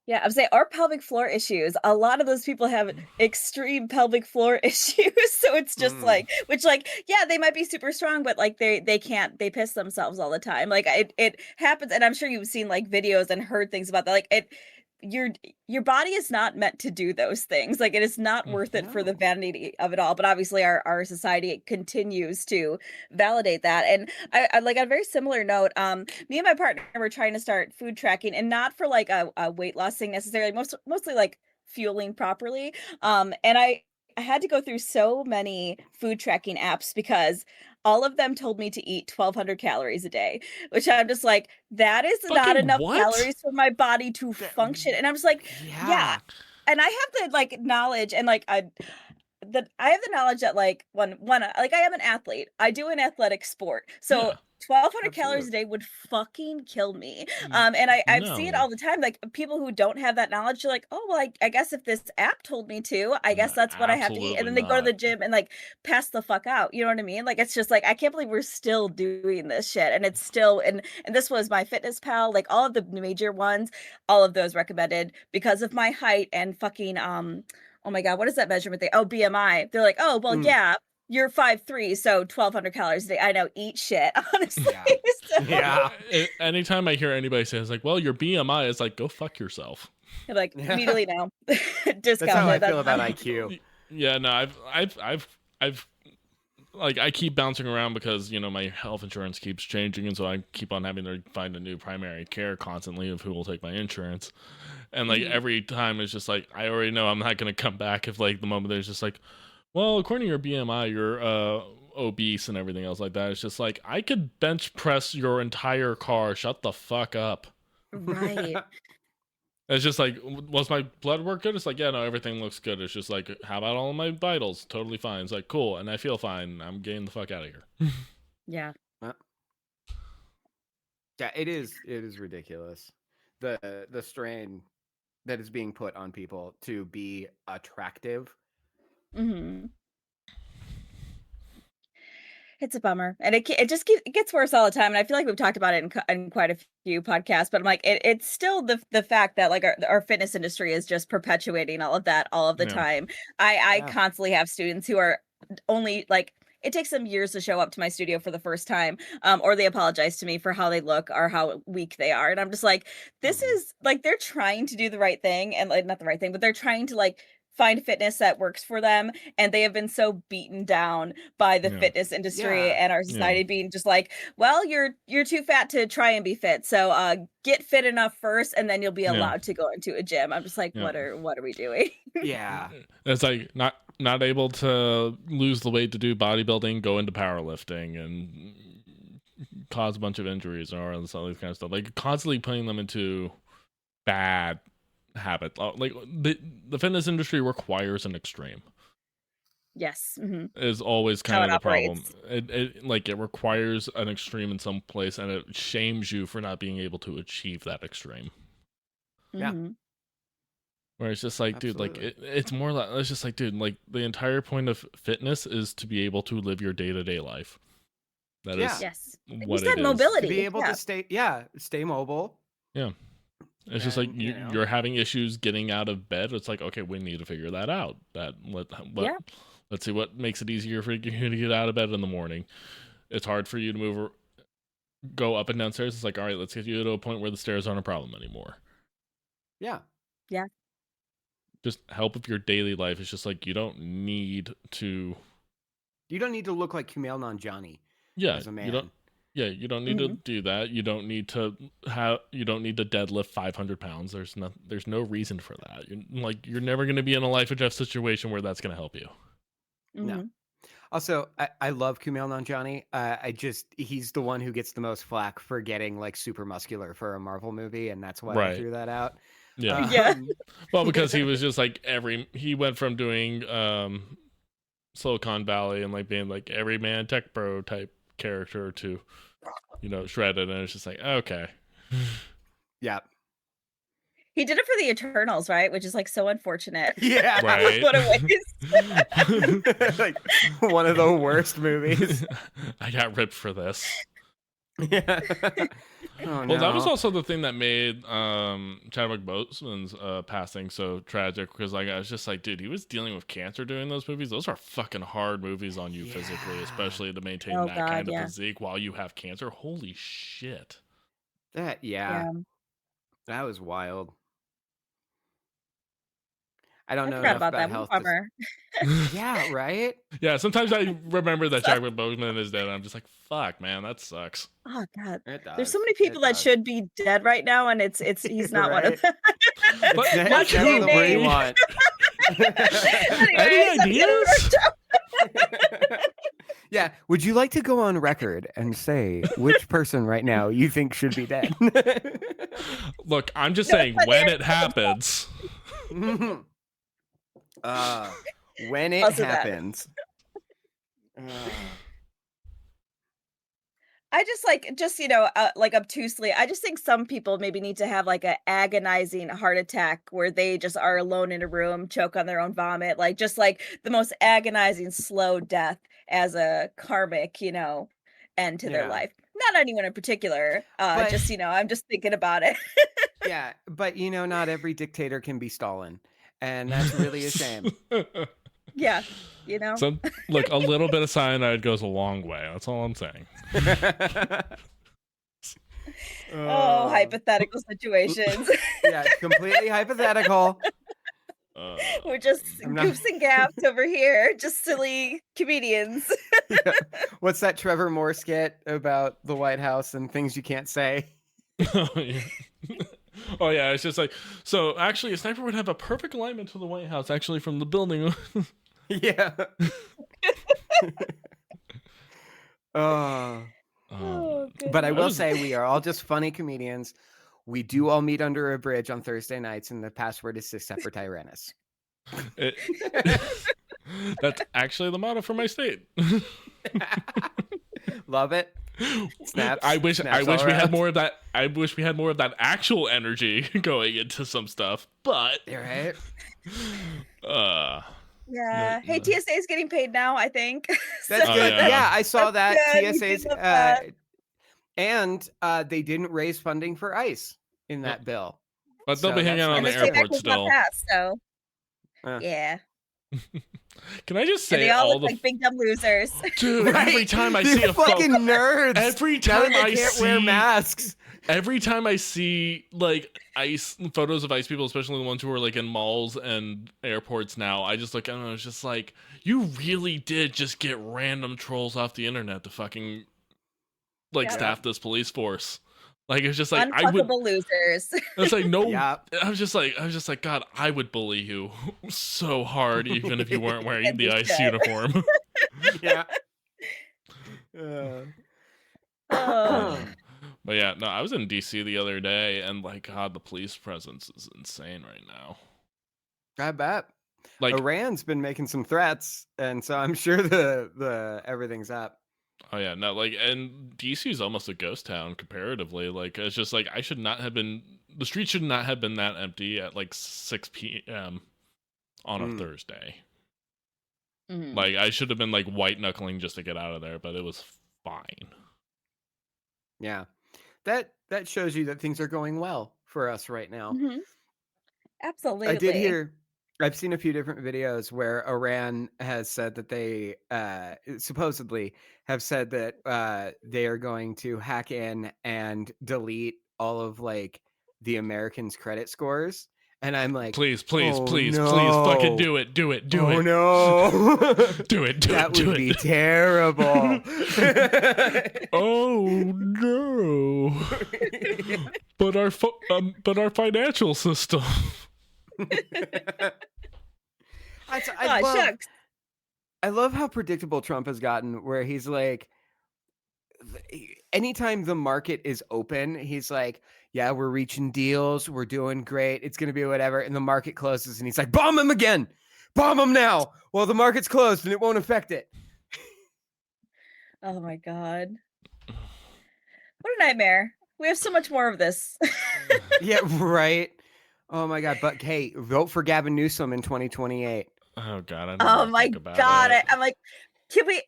Yeah, I'm saying our pelvic floor issues, a lot of those people have extreme pelvic floor issues. So it's just Mm. like, which like, yeah, they might be super strong, but like they can't, they piss themselves all the time. Like it happens, and I'm sure you've seen like videos and heard things about that. Like your your body is not meant to do those things. Like it is not worth it for the No. vanity of it all. But obviously our society continues to validate that. And I like on a very similar note, me and my partner were trying to start food tracking, and not for like a weight loss thing necessarily, mostly like fueling properly. And I had to go through so many food tracking apps because all of them told me to eat 1,200 calories a day, which I'm just like, that is not Fucking enough what? calories for my body to function. And I'm just like, yeah. Yeah. And I have the like knowledge, and like I have the knowledge that like one like I am an athlete. I do an athletic sport. So Yeah. 1,200 calories a Absolutely. day would fucking kill me. And I see it No. all the time. Like people who don't have that knowledge are like, oh well, I guess if this app told me to, I No, guess that's what I have to eat. And absolutely then they go to the not. gym and like pass the fuck out. You know what I mean? Like it's just like I can't believe we're still doing this shit. And it's still and this was my Fitness Pal, like all of the major ones, all of those recommended because of my height and fucking oh my God, what is that measurement thing? Oh, BMI. They're like, oh, well, Mm. yeah, you're 5'3", so 1,200 calories a day. I know, eat shit, honestly. Yeah. So, Yeah. Anytime I hear anybody say it's like, well, your BMI is like, go fuck yourself. I'm like, immediately no. That's how I Discounted. feel about I'm IQ. Yeah, no, I've like I keep bouncing around because you know my health insurance keeps changing, and so I keep on having to find a new primary care constantly of who will take my insurance. And like Mhm. every time it's just like I already know I'm not gonna come back if like the moment there's just like, well, according to your BMI, you're obese and everything else like that. It's just like I could bench press your entire car. Shut the fuck up. right. It's just like, was my blood work good? It's like, yeah, no, everything looks good. It's just like, how about all of my vitals? Totally fine. It's like, cool, and I feel fine. I'm getting the fuck out of here. Yeah. Yeah, it is ridiculous. The strain that is being put on people to be attractive. Hmm. It's a bummer, and it gets worse all the time. And I feel like we've talked about it in quite a few podcasts. But I'm like, it's still the fact that like our fitness industry is just perpetuating all of that all of the time. I constantly have students who are only like, it takes them years to show up to my studio for the first time, or they apologize to me for how they look or how weak they are, and I'm just like, this is like, they're trying to do the right thing, and like, not the right thing, but they're trying to like find fitness that works for them, and they have been so beaten down by the fitness industry and our society being just like, well, you're too fat to try and be fit, so get fit enough first and then you'll be allowed to go into a gym. I'm just like, what are we doing? It's like not able to lose the weight to do bodybuilding, go into powerlifting and cause a bunch of injuries or all this kind of stuff, like constantly putting them into bad habit. Like the fitness industry requires an extreme. Yes. Is always kind of the problem. It requires an extreme in some place, and it shames you for not being able to achieve that extreme. Where it's just like, dude, like it's more like, it's just like, dude, like the entire point of fitness is to be able to live your day-to-day life. That is what it is. Mobility. To be able to stay mobile. Yeah. It's just like you're having issues getting out of bed. It's like, okay, we need to figure that out. Let's see what makes it easier for you to get out of bed in the morning. It's hard for you to go up and down stairs. It's like, all right, let's get you to a point where the stairs aren't a problem anymore. Yeah. Just help with your daily life. It's just like, you don't need to look like Kumail Nanjiani. As a man. You don't need to do that. You don't need to deadlift 500 pounds. There's no reason for that. You're never going to be in a life or death situation where that's going to help you. No. Also, I love Kumail Nanjiani. He's the one who gets the most flack for getting like super muscular for a Marvel movie, and that's why I threw that out. Well, because he was just like he went from doing Silicon Valley and like being like everyman tech bro type character to shredded, and it's just like, okay. He did it for the Eternals, right? Which is like so unfortunate. Right. What a waste. Like one of the worst movies. I got ripped for this. Well, that was also the thing that made Chadwick Boseman's passing so tragic, because like I was just like, dude, he was dealing with cancer doing those movies. Those are fucking hard movies on you physically, especially to maintain that kind of physique while you have cancer. Holy shit. That was wild. I don't know enough about that health. Yeah, right? Yeah, sometimes I remember that Chadwick Boseman is dead, and I'm just like, fuck, man, that sucks. Oh god, there's so many people that should be dead right now, and it's he's not one of them. But that's the way you want. Any ideas? Yeah, would you like to go on record and say which person right now you think should be dead? Look, I'm just saying, when it happens. When it happens. I like obtusely, I just think some people maybe need to have like an agonizing heart attack where they just are alone in a room, choke on their own vomit, like just like the most agonizing slow death as a karmic, end to their life. Not anyone in particular, but, I'm just thinking about it. Yeah, but not every dictator can be Stalin. And that's really a shame. Yeah, look, a little bit of cyanide goes a long way. That's all I'm saying. Hypothetical situations. Yeah, completely hypothetical. We're just goofs and gaps over here, just silly comedians. Yeah. What's that Trevor Moore skit about the White House and things you can't say? Oh yeah, it's just like, so actually a sniper would have a perfect alignment to the White House actually from the building. Yeah. But I will say we are all just funny comedians. We do all meet under a bridge on Thursday nights, and the password is except for Tyrannus. That's actually the motto for my state. Love it. Snaps. I wish we had more of that. I wish we had more of that actual energy going into some stuff. But you're right. Yeah. Hey, TSA is getting paid now, I think. That's Oh, good. yeah. Yeah, I saw that. good. You TSA's did love that. and they didn't raise funding for ICE in that bill. But they'll So be hanging that's out on the nice And the too. airport was not still. passed, so Uh. yeah. Can I just And say they all all look the like big dumb losers. dude? Every time I They're see a fucking nerds. every Now time that they I can't see wear masks. every time I see like ICE photos of ICE people, especially the ones who are like in malls and airports now, I just look at them and it's just like, you really did just get random trolls off the internet to fucking like Yep. staff this police force. Like it's just like I would. Unfuckable losers. It's like no. Yeah. I was just like, God, I would bully you so hard, even if you weren't wearing And the you ICE should. uniform. Yeah. But yeah, no, I was in DC the other day, and like, God, the police presence is insane right now. I bet. Like, Iran's been making some threats, and so I'm sure the everything's up. oh yeah, no, like, and DC is almost a ghost town comparatively. Like, it's just like I should not have been. The street should not have been that empty at like 6 p.m. on a Thursday. Mhm. Like, I should have been like white knuckling just to get out of there, but it was fine. Yeah. That shows you that things are going well for us right now. Mhm. Absolutely. I did hear. I've seen a few different videos where Iran has said that they supposedly have said that they are going to hack in and delete all of like the Americans' credit scores. And I'm like, Please, oh, please, no. please, fucking do it, do it, do oh it. no. Do it, do That it, do would it. be terrible. Oh no! But our financial system. Shucks. I love how predictable Trump has gotten, where he's like, anytime the market is open, he's like, yeah, we're reaching deals, we're doing great, it's gonna be whatever, and the market closes, and he's like, bomb him again, bomb him now. Well, the market's closed, and it won't affect it. Oh my god. What a nightmare. We have so much more of this. Yeah, right. Oh my god, but hey, vote for Gavin Newsom in 2028. Oh god! I don't Oh wanna my think about god. it. I'm like, can we?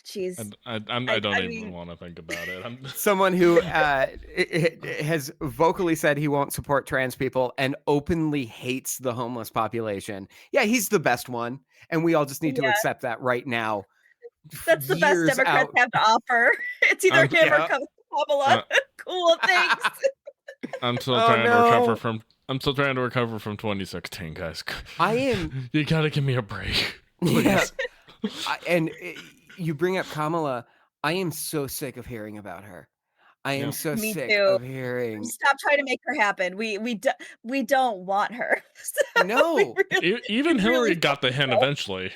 Jeez. I don't I even mean- want to think about it. Someone who has vocally said he won't support trans people and openly hates the homeless population. Yeah, he's the best one, and we all just need to Yeah. accept that right now. That's the best Years Democrats out. have to offer. It's either him yeah. or Kamala. Cool, thanks. I'm still Oh, trying to no. recover from. I'm still trying to recover from 2016, guys. I am. You gotta give me a break, Yeah. please. And you bring up Kamala. I am so sick of hearing about her. I am Yeah. so Me sick too. of hearing. Stop trying to make her happen. We don't want her. So No. we really- Even really Hillary got the hint eventually.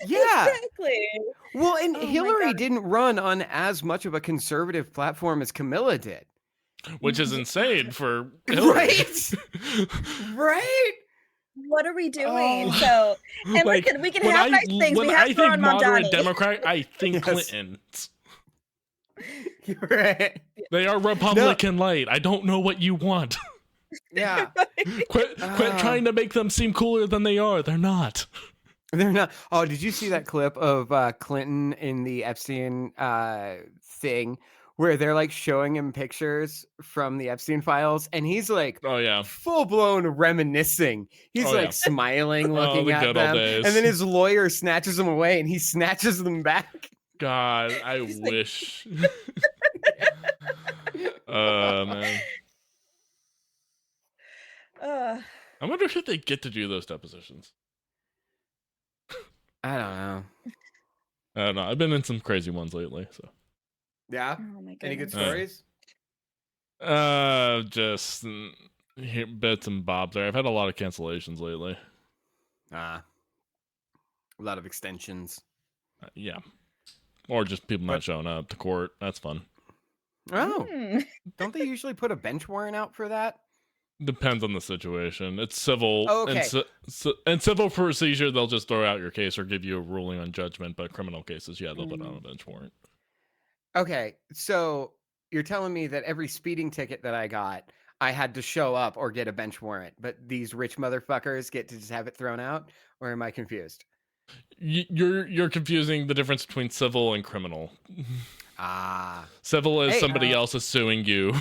Yeah. Exactly. Well, and Oh my Hillary God. didn't run on as much of a conservative platform as Camilla did. Which is insane for Hillary. Right? Right? What are we doing? Oh. So, and Like, listen, we can when have nice things. When We have I to throw think on moderate Mamdani. Democrat, I think Yes. Clinton. You're right. They are Republican light. I don't know what you want. Yeah. Quit trying to make them seem cooler than they are. They're not. They're not. Oh, did you see that clip of Clinton in the Epstein thing where they're like showing him pictures from the Epstein files and he's like Oh yeah. full blown reminiscing. He's Oh, like yeah. smiling, Oh, looking the at good old them. days. And then his lawyer snatches them away and he snatches them back. God, I He's like- wish. Man. I wonder if they get to do those depositions. I don't know. I don't know. I've been in some crazy ones lately, so. Yeah. Oh my Any good goodness. stories? Just bits and bobs there. I've had a lot of cancellations lately. A lot of extensions. Yeah. Or just people not showing up to court. That's fun. Oh, Hmm. don't they usually put a bench warrant out for that? Depends on the situation. It's civil. Oh, okay. And civil procedure, they'll just throw out your case or give you a ruling on judgment. But criminal cases, yeah, they'll put on a bench warrant. Okay, so you're telling me that every speeding ticket that I got, I had to show up or get a bench warrant, but these rich motherfuckers get to just have it thrown out, or am I confused? You're confusing the difference between civil and criminal. Civil is Hey, somebody else is suing you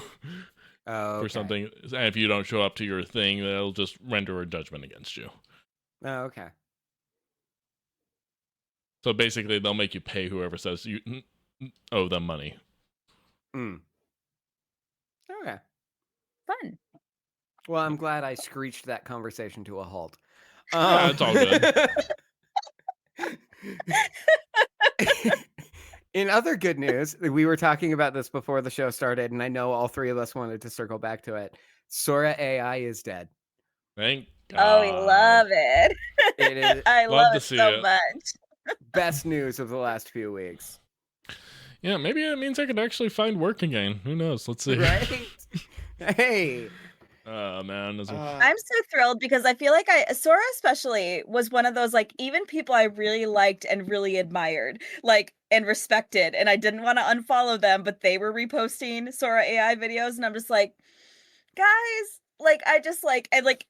for okay. something, and if you don't show up to your thing, they'll just render a judgment against you. Oh, okay. So basically, they'll make you pay whoever says you owe them money. Okay. Fun. Well, I'm glad I screeched that conversation to a halt. Yeah, it's all good. In other good news, we were talking about this before the show started, and I know all three of us wanted to circle back to it. Sora AI is dead. Thank God. Oh, we love it. It is I love to it see so it. much. best news of the last few weeks. Yeah, maybe it means I could actually find work again. Who knows? Let's see. Right? Hey. Man. I'm so thrilled because I feel like Sora especially was one of those, like, even people I really liked and really admired, like, and respected, and I didn't want to unfollow them, but they were reposting Sora AI videos, and I'm just like, guys, like, I just like, and like,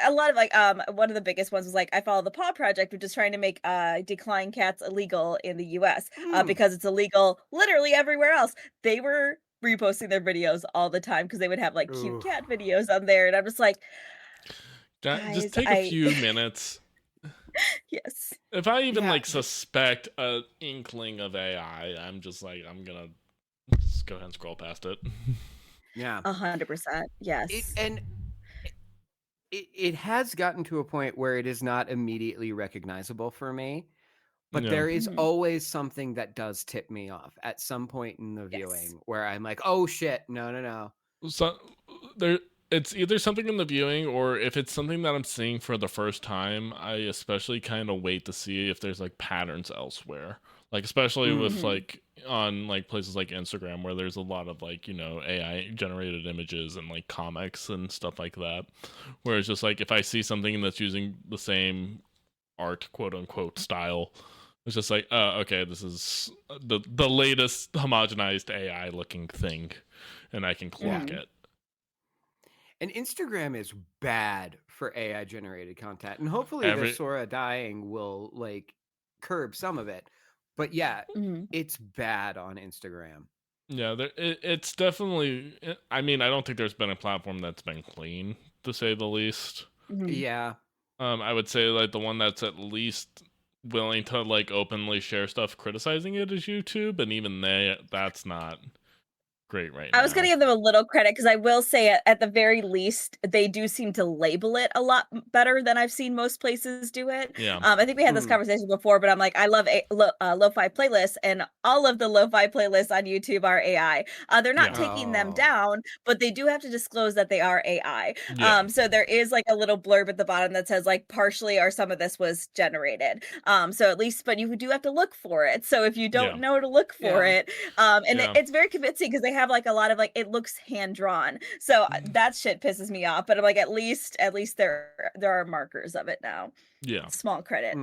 a lot of like, one of the biggest ones was like, I follow the Paw Project, which is trying to make declawing cats illegal in the US because it's illegal literally everywhere else. They were reposting their videos all the time because they would have like cute cat videos on there, and I'm just like, guys, just take a few minutes. Yes. If I even like suspect an inkling of AI, I'm just like, I'm gonna just go ahead and scroll past it. Yeah. 100%. Yes. It has gotten to a point where it is not immediately recognizable for me, but there is always something that does tip me off at some point in the viewing where I'm like, oh shit, no. So it's either something in the viewing, or if it's something that I'm seeing for the first time, I especially kind of wait to see if there's like patterns elsewhere. Like especially with like on like places like Instagram where there's a lot of like, you know, AI generated images and like comics and stuff like that. Where it's just like if I see something that's using the same art, quote unquote, style, it's just like, oh, okay, this is the latest homogenized AI looking thing, and I can clock it. And Instagram is bad for AI generated content, and hopefully the Sora dying will like curb some of it. But yeah, it's bad on Instagram. Yeah, it's definitely. I mean, I don't think there's been a platform that's been clean, to say the least. Yeah. I would say like the one that's at least willing to like openly share stuff criticizing it is YouTube, and even that's not great right now. I was going to give them a little credit because I will say at the very least they do seem to label it a lot better than I've seen most places do it. Yeah. I think we had this conversation before, but I'm like, I love lo-fi playlists, and all of the lo-fi playlists on YouTube are AI. They're not taking them down, but they do have to disclose that they are AI. So there is like a little blurb at the bottom that says like partially or some of this was generated. So at least, but you do have to look for it. So if you don't know to look for it, and it's very convincing because they have like a lot of like it looks hand drawn, so that shit pisses me off, but I'm like, at least there are markers of it now. Small credit.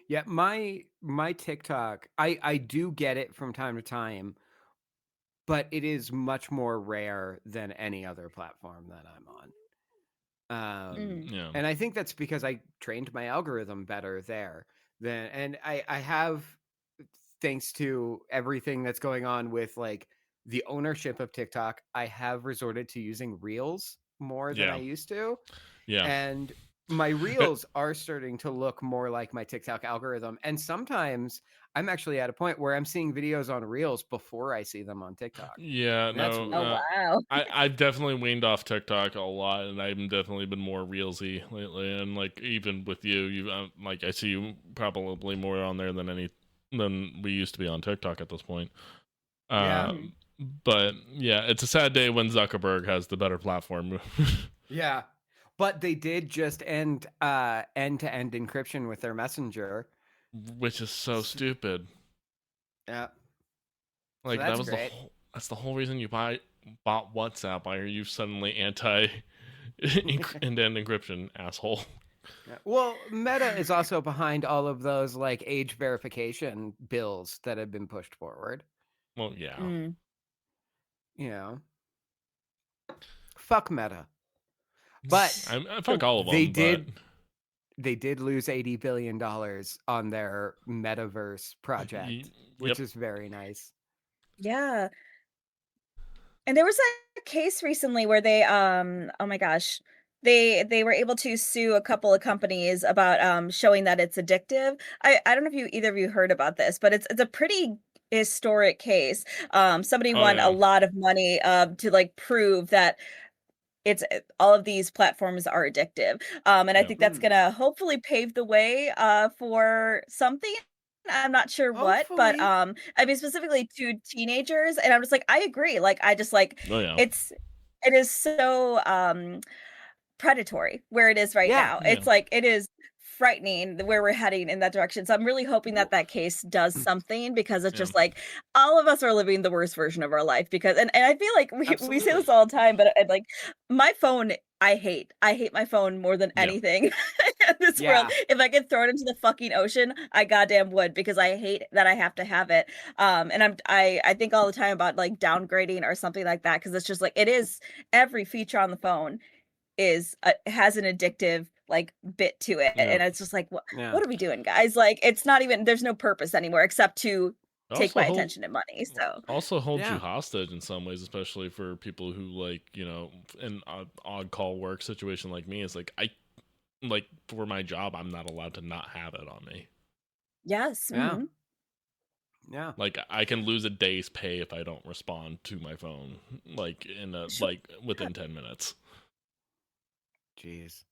Yeah, my TikTok, I do get it from time to time, but it is much more rare than any other platform that I'm on. And I think that's because I trained my algorithm better there and I have, thanks to everything that's going on with like the ownership of TikTok, I have resorted to using Reels more than I used to. And my Reels are starting to look more like my TikTok algorithm. And sometimes I'm actually at a point where I'm seeing videos on Reels before I see them on TikTok. Wow. I've definitely weaned off TikTok a lot, and I've definitely been more Reelsy lately. And like even with you like I see you probably more on there than we used to be on TikTok at this point. But yeah, it's a sad day when Zuckerberg has the better platform. Yeah, but they did just end end-to-end encryption with their messenger, which is so stupid. Yeah, like so that was that's the whole reason you bought WhatsApp. Why are you suddenly anti end-to-end encryption, asshole? Yeah. Well, Meta is also behind all of those like age verification bills that have been pushed forward. Well, yeah. You know, Fuck Meta. But I fuck all of them. they but did lose $80 billion on their metaverse project, which yep. is very nice. Yeah. And there was a case recently where they oh my gosh, they were able to sue a couple of companies about showing that it's addictive. I don't know if either of you heard about this, but it's a pretty historic case. Somebody Oh won a yeah. lot of money to like prove that it's all of these platforms are addictive. And I Yeah. think that's gonna hopefully pave the way for something. I'm not sure what, but Hopefully. I mean specifically to teenagers, and I'm just like, I agree. Like I just like Oh yeah. it is so predatory where it is right Yeah. now. Yeah. It's like it is frightening where we're heading in that direction. So I'm really hoping that that case does something because it's Yeah. just like all of us are living the worst version of our life because and I feel like we say Absolutely. this all the time, but like my phone I hate my phone more than Yeah. anything in this world. Yeah. If I could throw it into the fucking ocean, I goddamn would because I hate that I have to have it. And I think all the time about like downgrading or something like that because it's just like it is every feature on the phone is has an addictive like bit to it, Yeah. and it's just like Yeah. what are we doing, guys? Like it's not even there's no purpose anymore except to take Also my hold- attention and money. So Also holds Yeah. you hostage in some ways, especially for people who like, you know, an odd call work situation like me. Is like I like for my job, I'm not allowed to not have it on me. yes, Yeah. Yeah. Like I can lose a day's pay if I don't respond to my phone, like in a Sure. like within 10 minutes. Jeez.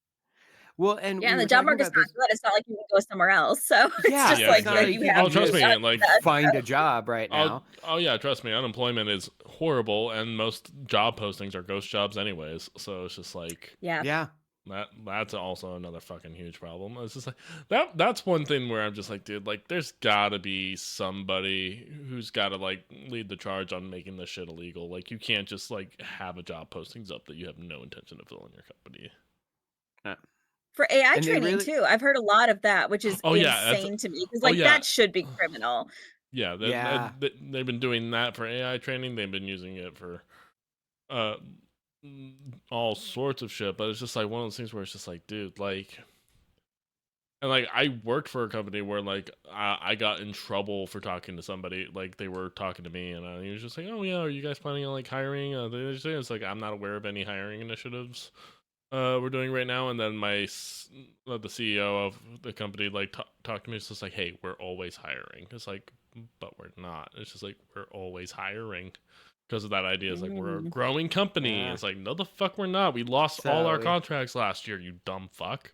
Well, and Yeah, we and the were job talking market's about not this. good. It's not like you can go somewhere else. So Yeah, it's just Yeah, like exactly. you have Oh, trust to me, like find a job right now. oh yeah, trust me, unemployment is horrible, and most job postings are ghost jobs anyways. So it's just like yeah. Yeah. that's also another fucking huge problem. It's just like that's one thing where I'm just like, dude, like there's gotta be somebody who's gotta like lead the charge on making this shit illegal. Like you can't just like have a job postings up that you have no intention of filling your company. For AI And they training really- too. I've heard a lot of that, which is Oh yeah, that's insane to me because oh like yeah. that should be criminal. Yeah, Yeah. they've been doing that for AI training. They've been using it for uh all sorts of shit. But it's just like one of those things where it's just like, dude, like, and like I worked for a company where like I got in trouble for talking to somebody. Like they were talking to me, and he was just like, "Oh yeah, are you guys planning on like hiring?" It's like I'm not aware of any hiring initiatives we're doing right now. And then the CEO of the company like talked to me. It's just like, hey, we're always hiring. It's like, but we're not. It's just like we're always hiring because of that idea. It's like we're a growing company. Yeah. It's like no, the fuck we're not. We lost all our So- contracts last year. You dumb fuck.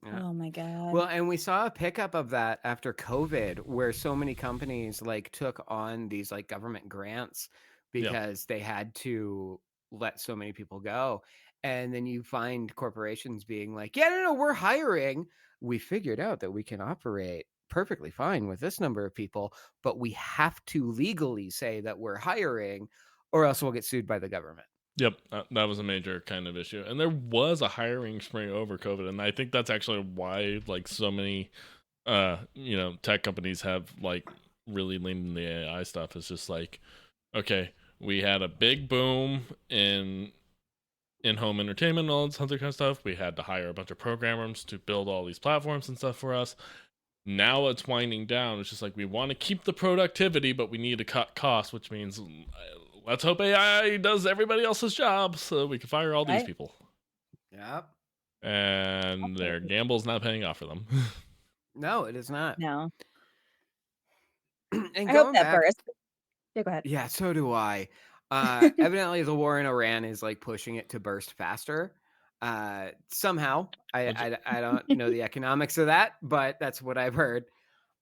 Yeah. Oh my god. Well, and we saw a pickup of that after COVID, where so many companies like took on these like government grants because they had to let so many people go. And then you find corporations being like, yeah, no, we're hiring. We figured out that we can operate perfectly fine with this number of people, but we have to legally say that we're hiring or else we'll get sued by the government. Yep, that was a major kind of issue, and there was a hiring spree over COVID, and I think that's actually why like so many, you know, tech companies have like really leaned in the AI stuff. It's just like, okay, we had a big boom in home entertainment and all this other kind of stuff. We had to hire a bunch of programmers to build all these platforms and stuff for us. Now it's winding down. It's just like we want to keep the productivity, but we need to cut costs, which means let's hope AI does everybody else's job so we can fire all these people. Yep. And their gamble's not paying off for them. No, it is not. No. And I hope going that back, burst. Yeah, go ahead. yeah, so do I. Evidently, the war in Iran is like pushing it to burst faster. Somehow, I don't know the economics of that, but that's what I've heard.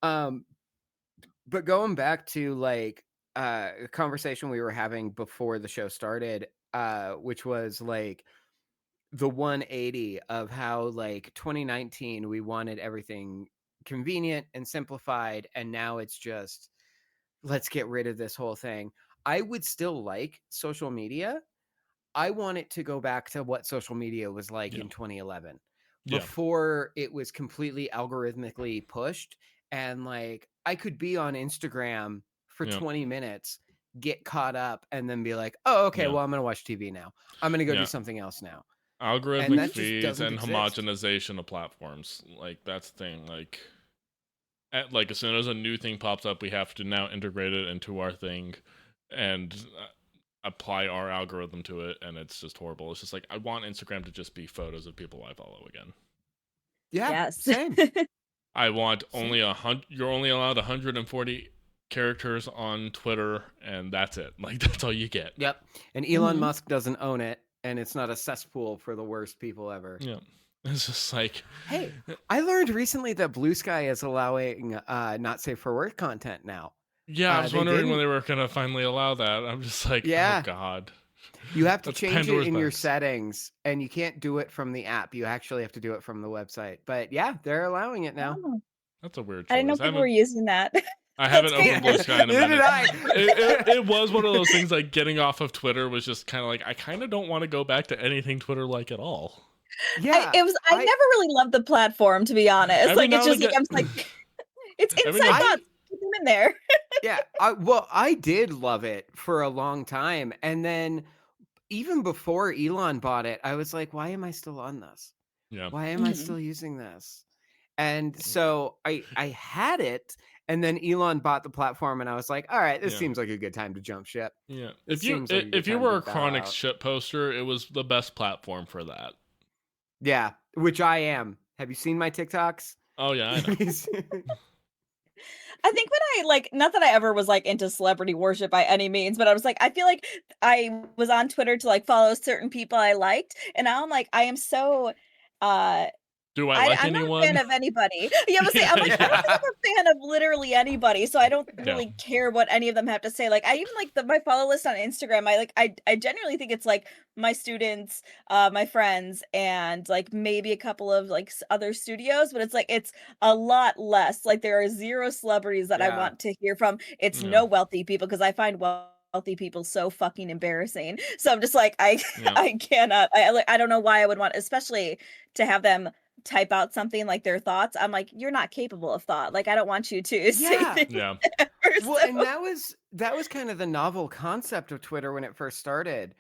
But going back to like a conversation we were having before the show started, which was like the 180 of how like 2019 we wanted everything convenient and simplified, and now it's just let's get rid of this whole thing. I would still like social media. I want it to go back to what social media was like in 2011 before it was completely algorithmically pushed. And like I could be on Instagram for 20 minutes get caught up, and then be like, oh, okay, Yeah. well, I'm gonna watch TV now. I'm gonna go Yeah. do something else now. Algorithmic that just feeds doesn't and exist. homogenization of platforms. Like, that's the thing. Like, as soon as a new thing pops up, we have to now integrate it into our thing and apply our algorithm to it, and it's just horrible. It's just like, I want Instagram to just be photos of people I follow again. Yeah, Yes. same. I want only you're only allowed 140 characters on Twitter, and that's it. Like, that's all you get. Yep. And Elon Musk doesn't own it, and it's not a cesspool for the worst people ever. Yeah. It's just like, hey, I learned recently that Blue Sky is allowing not safe for work content now. Yeah, I was wondering when they were going to finally allow that. I'm just like, oh God. You have to That's change Pandora's it in your box. settings, and you can't do it from the app. You actually have to do it from the website. But yeah, they're allowing it now. Oh. That's a weird choice. I didn't know people were using that. I haven't opened Blue Sky in a Neither minute. did I. It was one of those things, like, getting off of Twitter was just kind of like, I kind of don't want to go back to anything Twitter-like at all. Yeah, I never really loved the platform, to be honest. Every Like, now it's just and like, I'm just like, it's Every inside now- thoughts. Keep them in there. yeah. I did love it for a long time, and then even before Elon bought it, I was like, why am I still on this? Yeah. Why am I still using this? And so I had it, and then Elon bought the platform, and I was like, all right, this seems like a good time to jump ship. Yeah. It If you seems like a good if you time were to a bow chronic out. shit poster, it was the best platform for that. Yeah, which I am. Have you seen my TikToks? Oh yeah, I know. I think when I not that I ever was into celebrity worship by any means, but I was like, I feel like I was on Twitter to follow certain people I liked, and now I'm like, I am so Do I like I'm anyone? not a fan of anybody. Yeah, I'm saying, I'm like, I don't think I'm a fan of literally anybody, so I don't really care what any of them have to say. Like, I even my follow list on Instagram. I genuinely think it's my students, my friends, and maybe a couple of other studios, but it's a lot less. Like, there are zero celebrities that I want to hear from. It's no wealthy people, because I find wealthy people so fucking embarrassing. So I'm just like, I cannot. I don't know why I would want, especially to have them type out something like their thoughts. I'm like, you're not capable of thought. Like, I don't want you to say things. Yeah. Well, and that was kind of the novel concept of Twitter when it first started.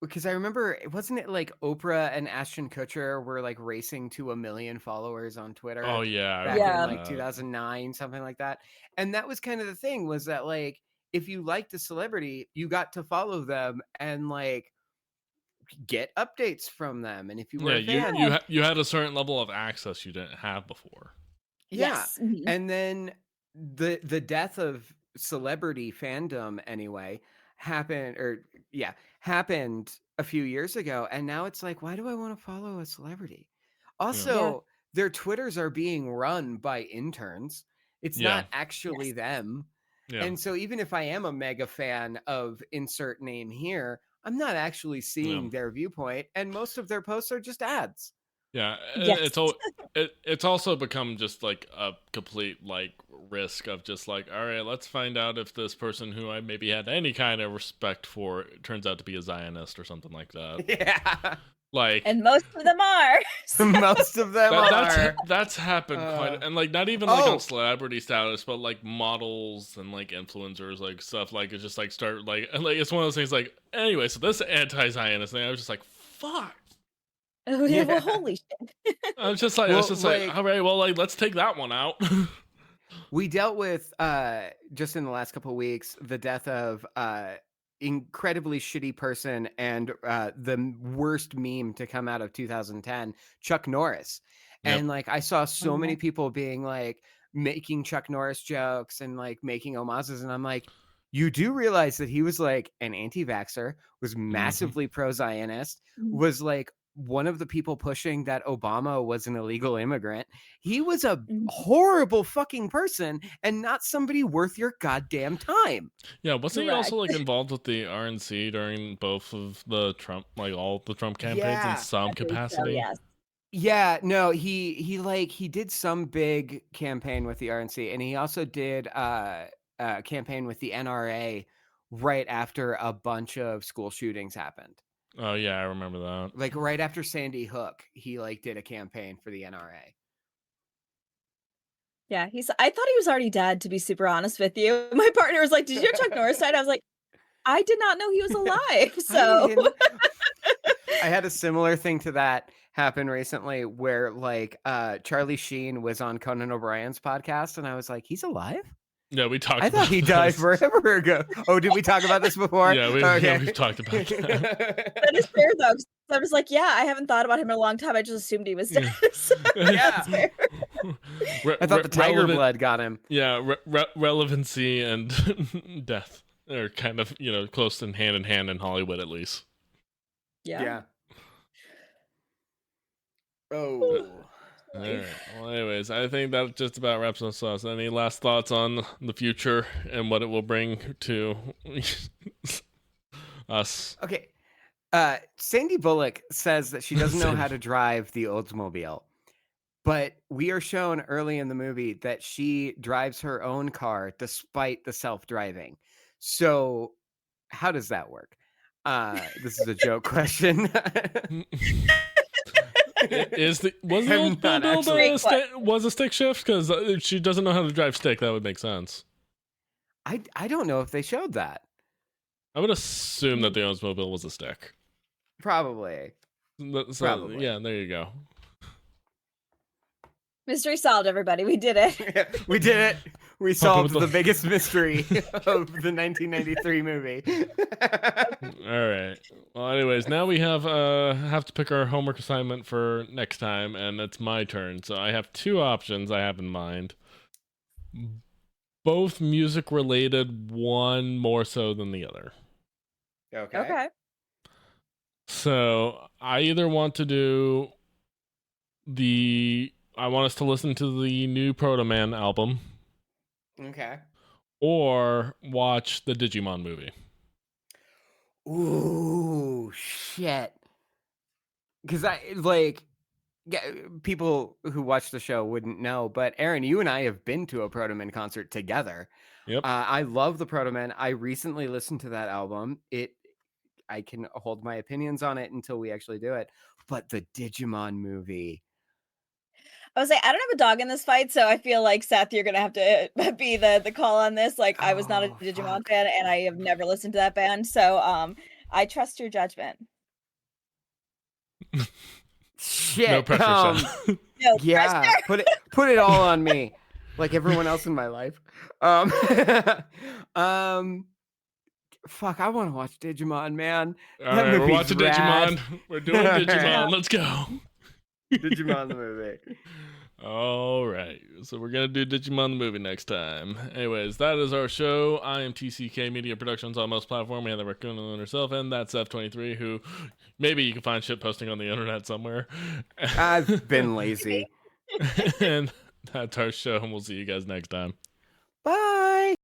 Because I remember, wasn't it like Oprah and Ashton Kutcher were racing to 1 million followers on Twitter? Oh yeah. Back in 2009, something like that. And that was kind of the thing, was that if you liked a celebrity, you got to follow them and get updates from them. And if you were a fan, you had a certain level of access you didn't have before. Yeah. Yes. Mhm. And then the death of celebrity fandom anyway happened a few years ago, and now it's like, why do I want to follow a celebrity? Also, their Twitters are being run by interns. It's not actually them. Yeah. And so even if I am a mega fan of insert name here, I'm not actually seeing their viewpoint, and most of their posts are just ads. Yeah, Yes. it's also become just a complete risk of just all right, let's find out if this person who I maybe had any kind of respect for turns out to be a Zionist or something like that. Yeah. And most of them are. Most of them are. That's happened quite, and not even on celebrity status, but models and influencers, stuff it's just start it's one of those things anyway, so this anti-Zionist thing, I was just like, fuck. Oh yeah, well, holy shit. I was just all right, well, let's take that one out. We dealt with just in the last couple of weeks the death of incredibly shitty person and the worst meme to come out of 2010, Chuck Norris. And I saw so many people being making Chuck Norris jokes and making homages, and I'm like, you do realize that he was an anti-vaxxer, was massively pro-Zionist, was one of the people pushing that Obama was an illegal immigrant. He was a horrible fucking person and not somebody worth your goddamn time. Yeah, wasn't he also involved with the RNC during both of the Trump, all the Trump campaigns in some capacity? So, yes. Yeah, no, he did some big campaign with the RNC, and he also did a campaign with the NRA right after a bunch of school shootings happened. Oh yeah, I remember that. Right after Sandy Hook, he did a campaign for the NRA. Yeah, I thought he was already dead, to be super honest with you. My partner was like, "Did you know Chuck Norris died?" I was like, I did not know he was alive. I So didn't. I had a similar thing to that happen recently where like Charlie Sheen was on Conan O'Brien's podcast and I was like, he's alive? Yeah, we talked I about thought he died this. forever ago. Oh, did we talk about this before? Yeah, we've talked about that. that is fair though. 'Cause I was like, yeah, I haven't thought about him in a long time. I just assumed he was dead. So Yeah. that's fair. I thought the tiger blood got him. Yeah, relevancy and death are kind of, close in hand in Hollywood, at least. Yeah. Oh. All right. Well, anyways, I think that just about wraps us up. Any last thoughts on the future and what it will bring to us? Okay. Sandy Bullock says that she doesn't know how to drive the Oldsmobile, but we are shown early in the movie that she drives her own car despite the self-driving. So how does that work? This is a joke question. Was the Oldsmobile was a stick shift? Because she doesn't know how to drive stick. That would make sense. I don't know if they showed that. I would assume that the Oldsmobile was a stick. Probably. So, Probably. Yeah, there you go. Mystery solved, everybody. We did it. We did it. We solved the biggest mystery of the 1993 movie. All right. Well, anyways, now we have to pick our homework assignment for next time, and it's my turn. So I have two options I have in mind. Both music related, one more so than the other. Okay. So I either want to do I want us to listen to the new Proto Man album. Okay. Or watch the Digimon movie. Ooh, shit. Because people who watch the show wouldn't know, but Aaron, you and I have been to a Proto Man concert together. Yep. I love the Proto Man. I recently listened to that album. I can hold my opinions on it until we actually do it. But the Digimon movie. I was like, I don't have a dog in this fight, so I feel like Seth, you're gonna have to be the call on this. Like, I was not a Digimon fan, and I have never listened to that band, so I trust your judgment. Shit. No pressure, No yeah, pressure. put it all on me, like everyone else in my life. Fuck, I want to watch Digimon, man. All right, we're watching rad. Digimon. We're doing Digimon. Let's go. Digimon the movie. All right, so we're gonna do Digimon the movie next time. Anyways, that is our show. I am TCK Media Productions on most platforms. We have the raccoon on herself, and that's F23, who maybe you can find shit posting on the internet somewhere. I've been lazy. And that's our show, and we'll see you guys next time. Bye.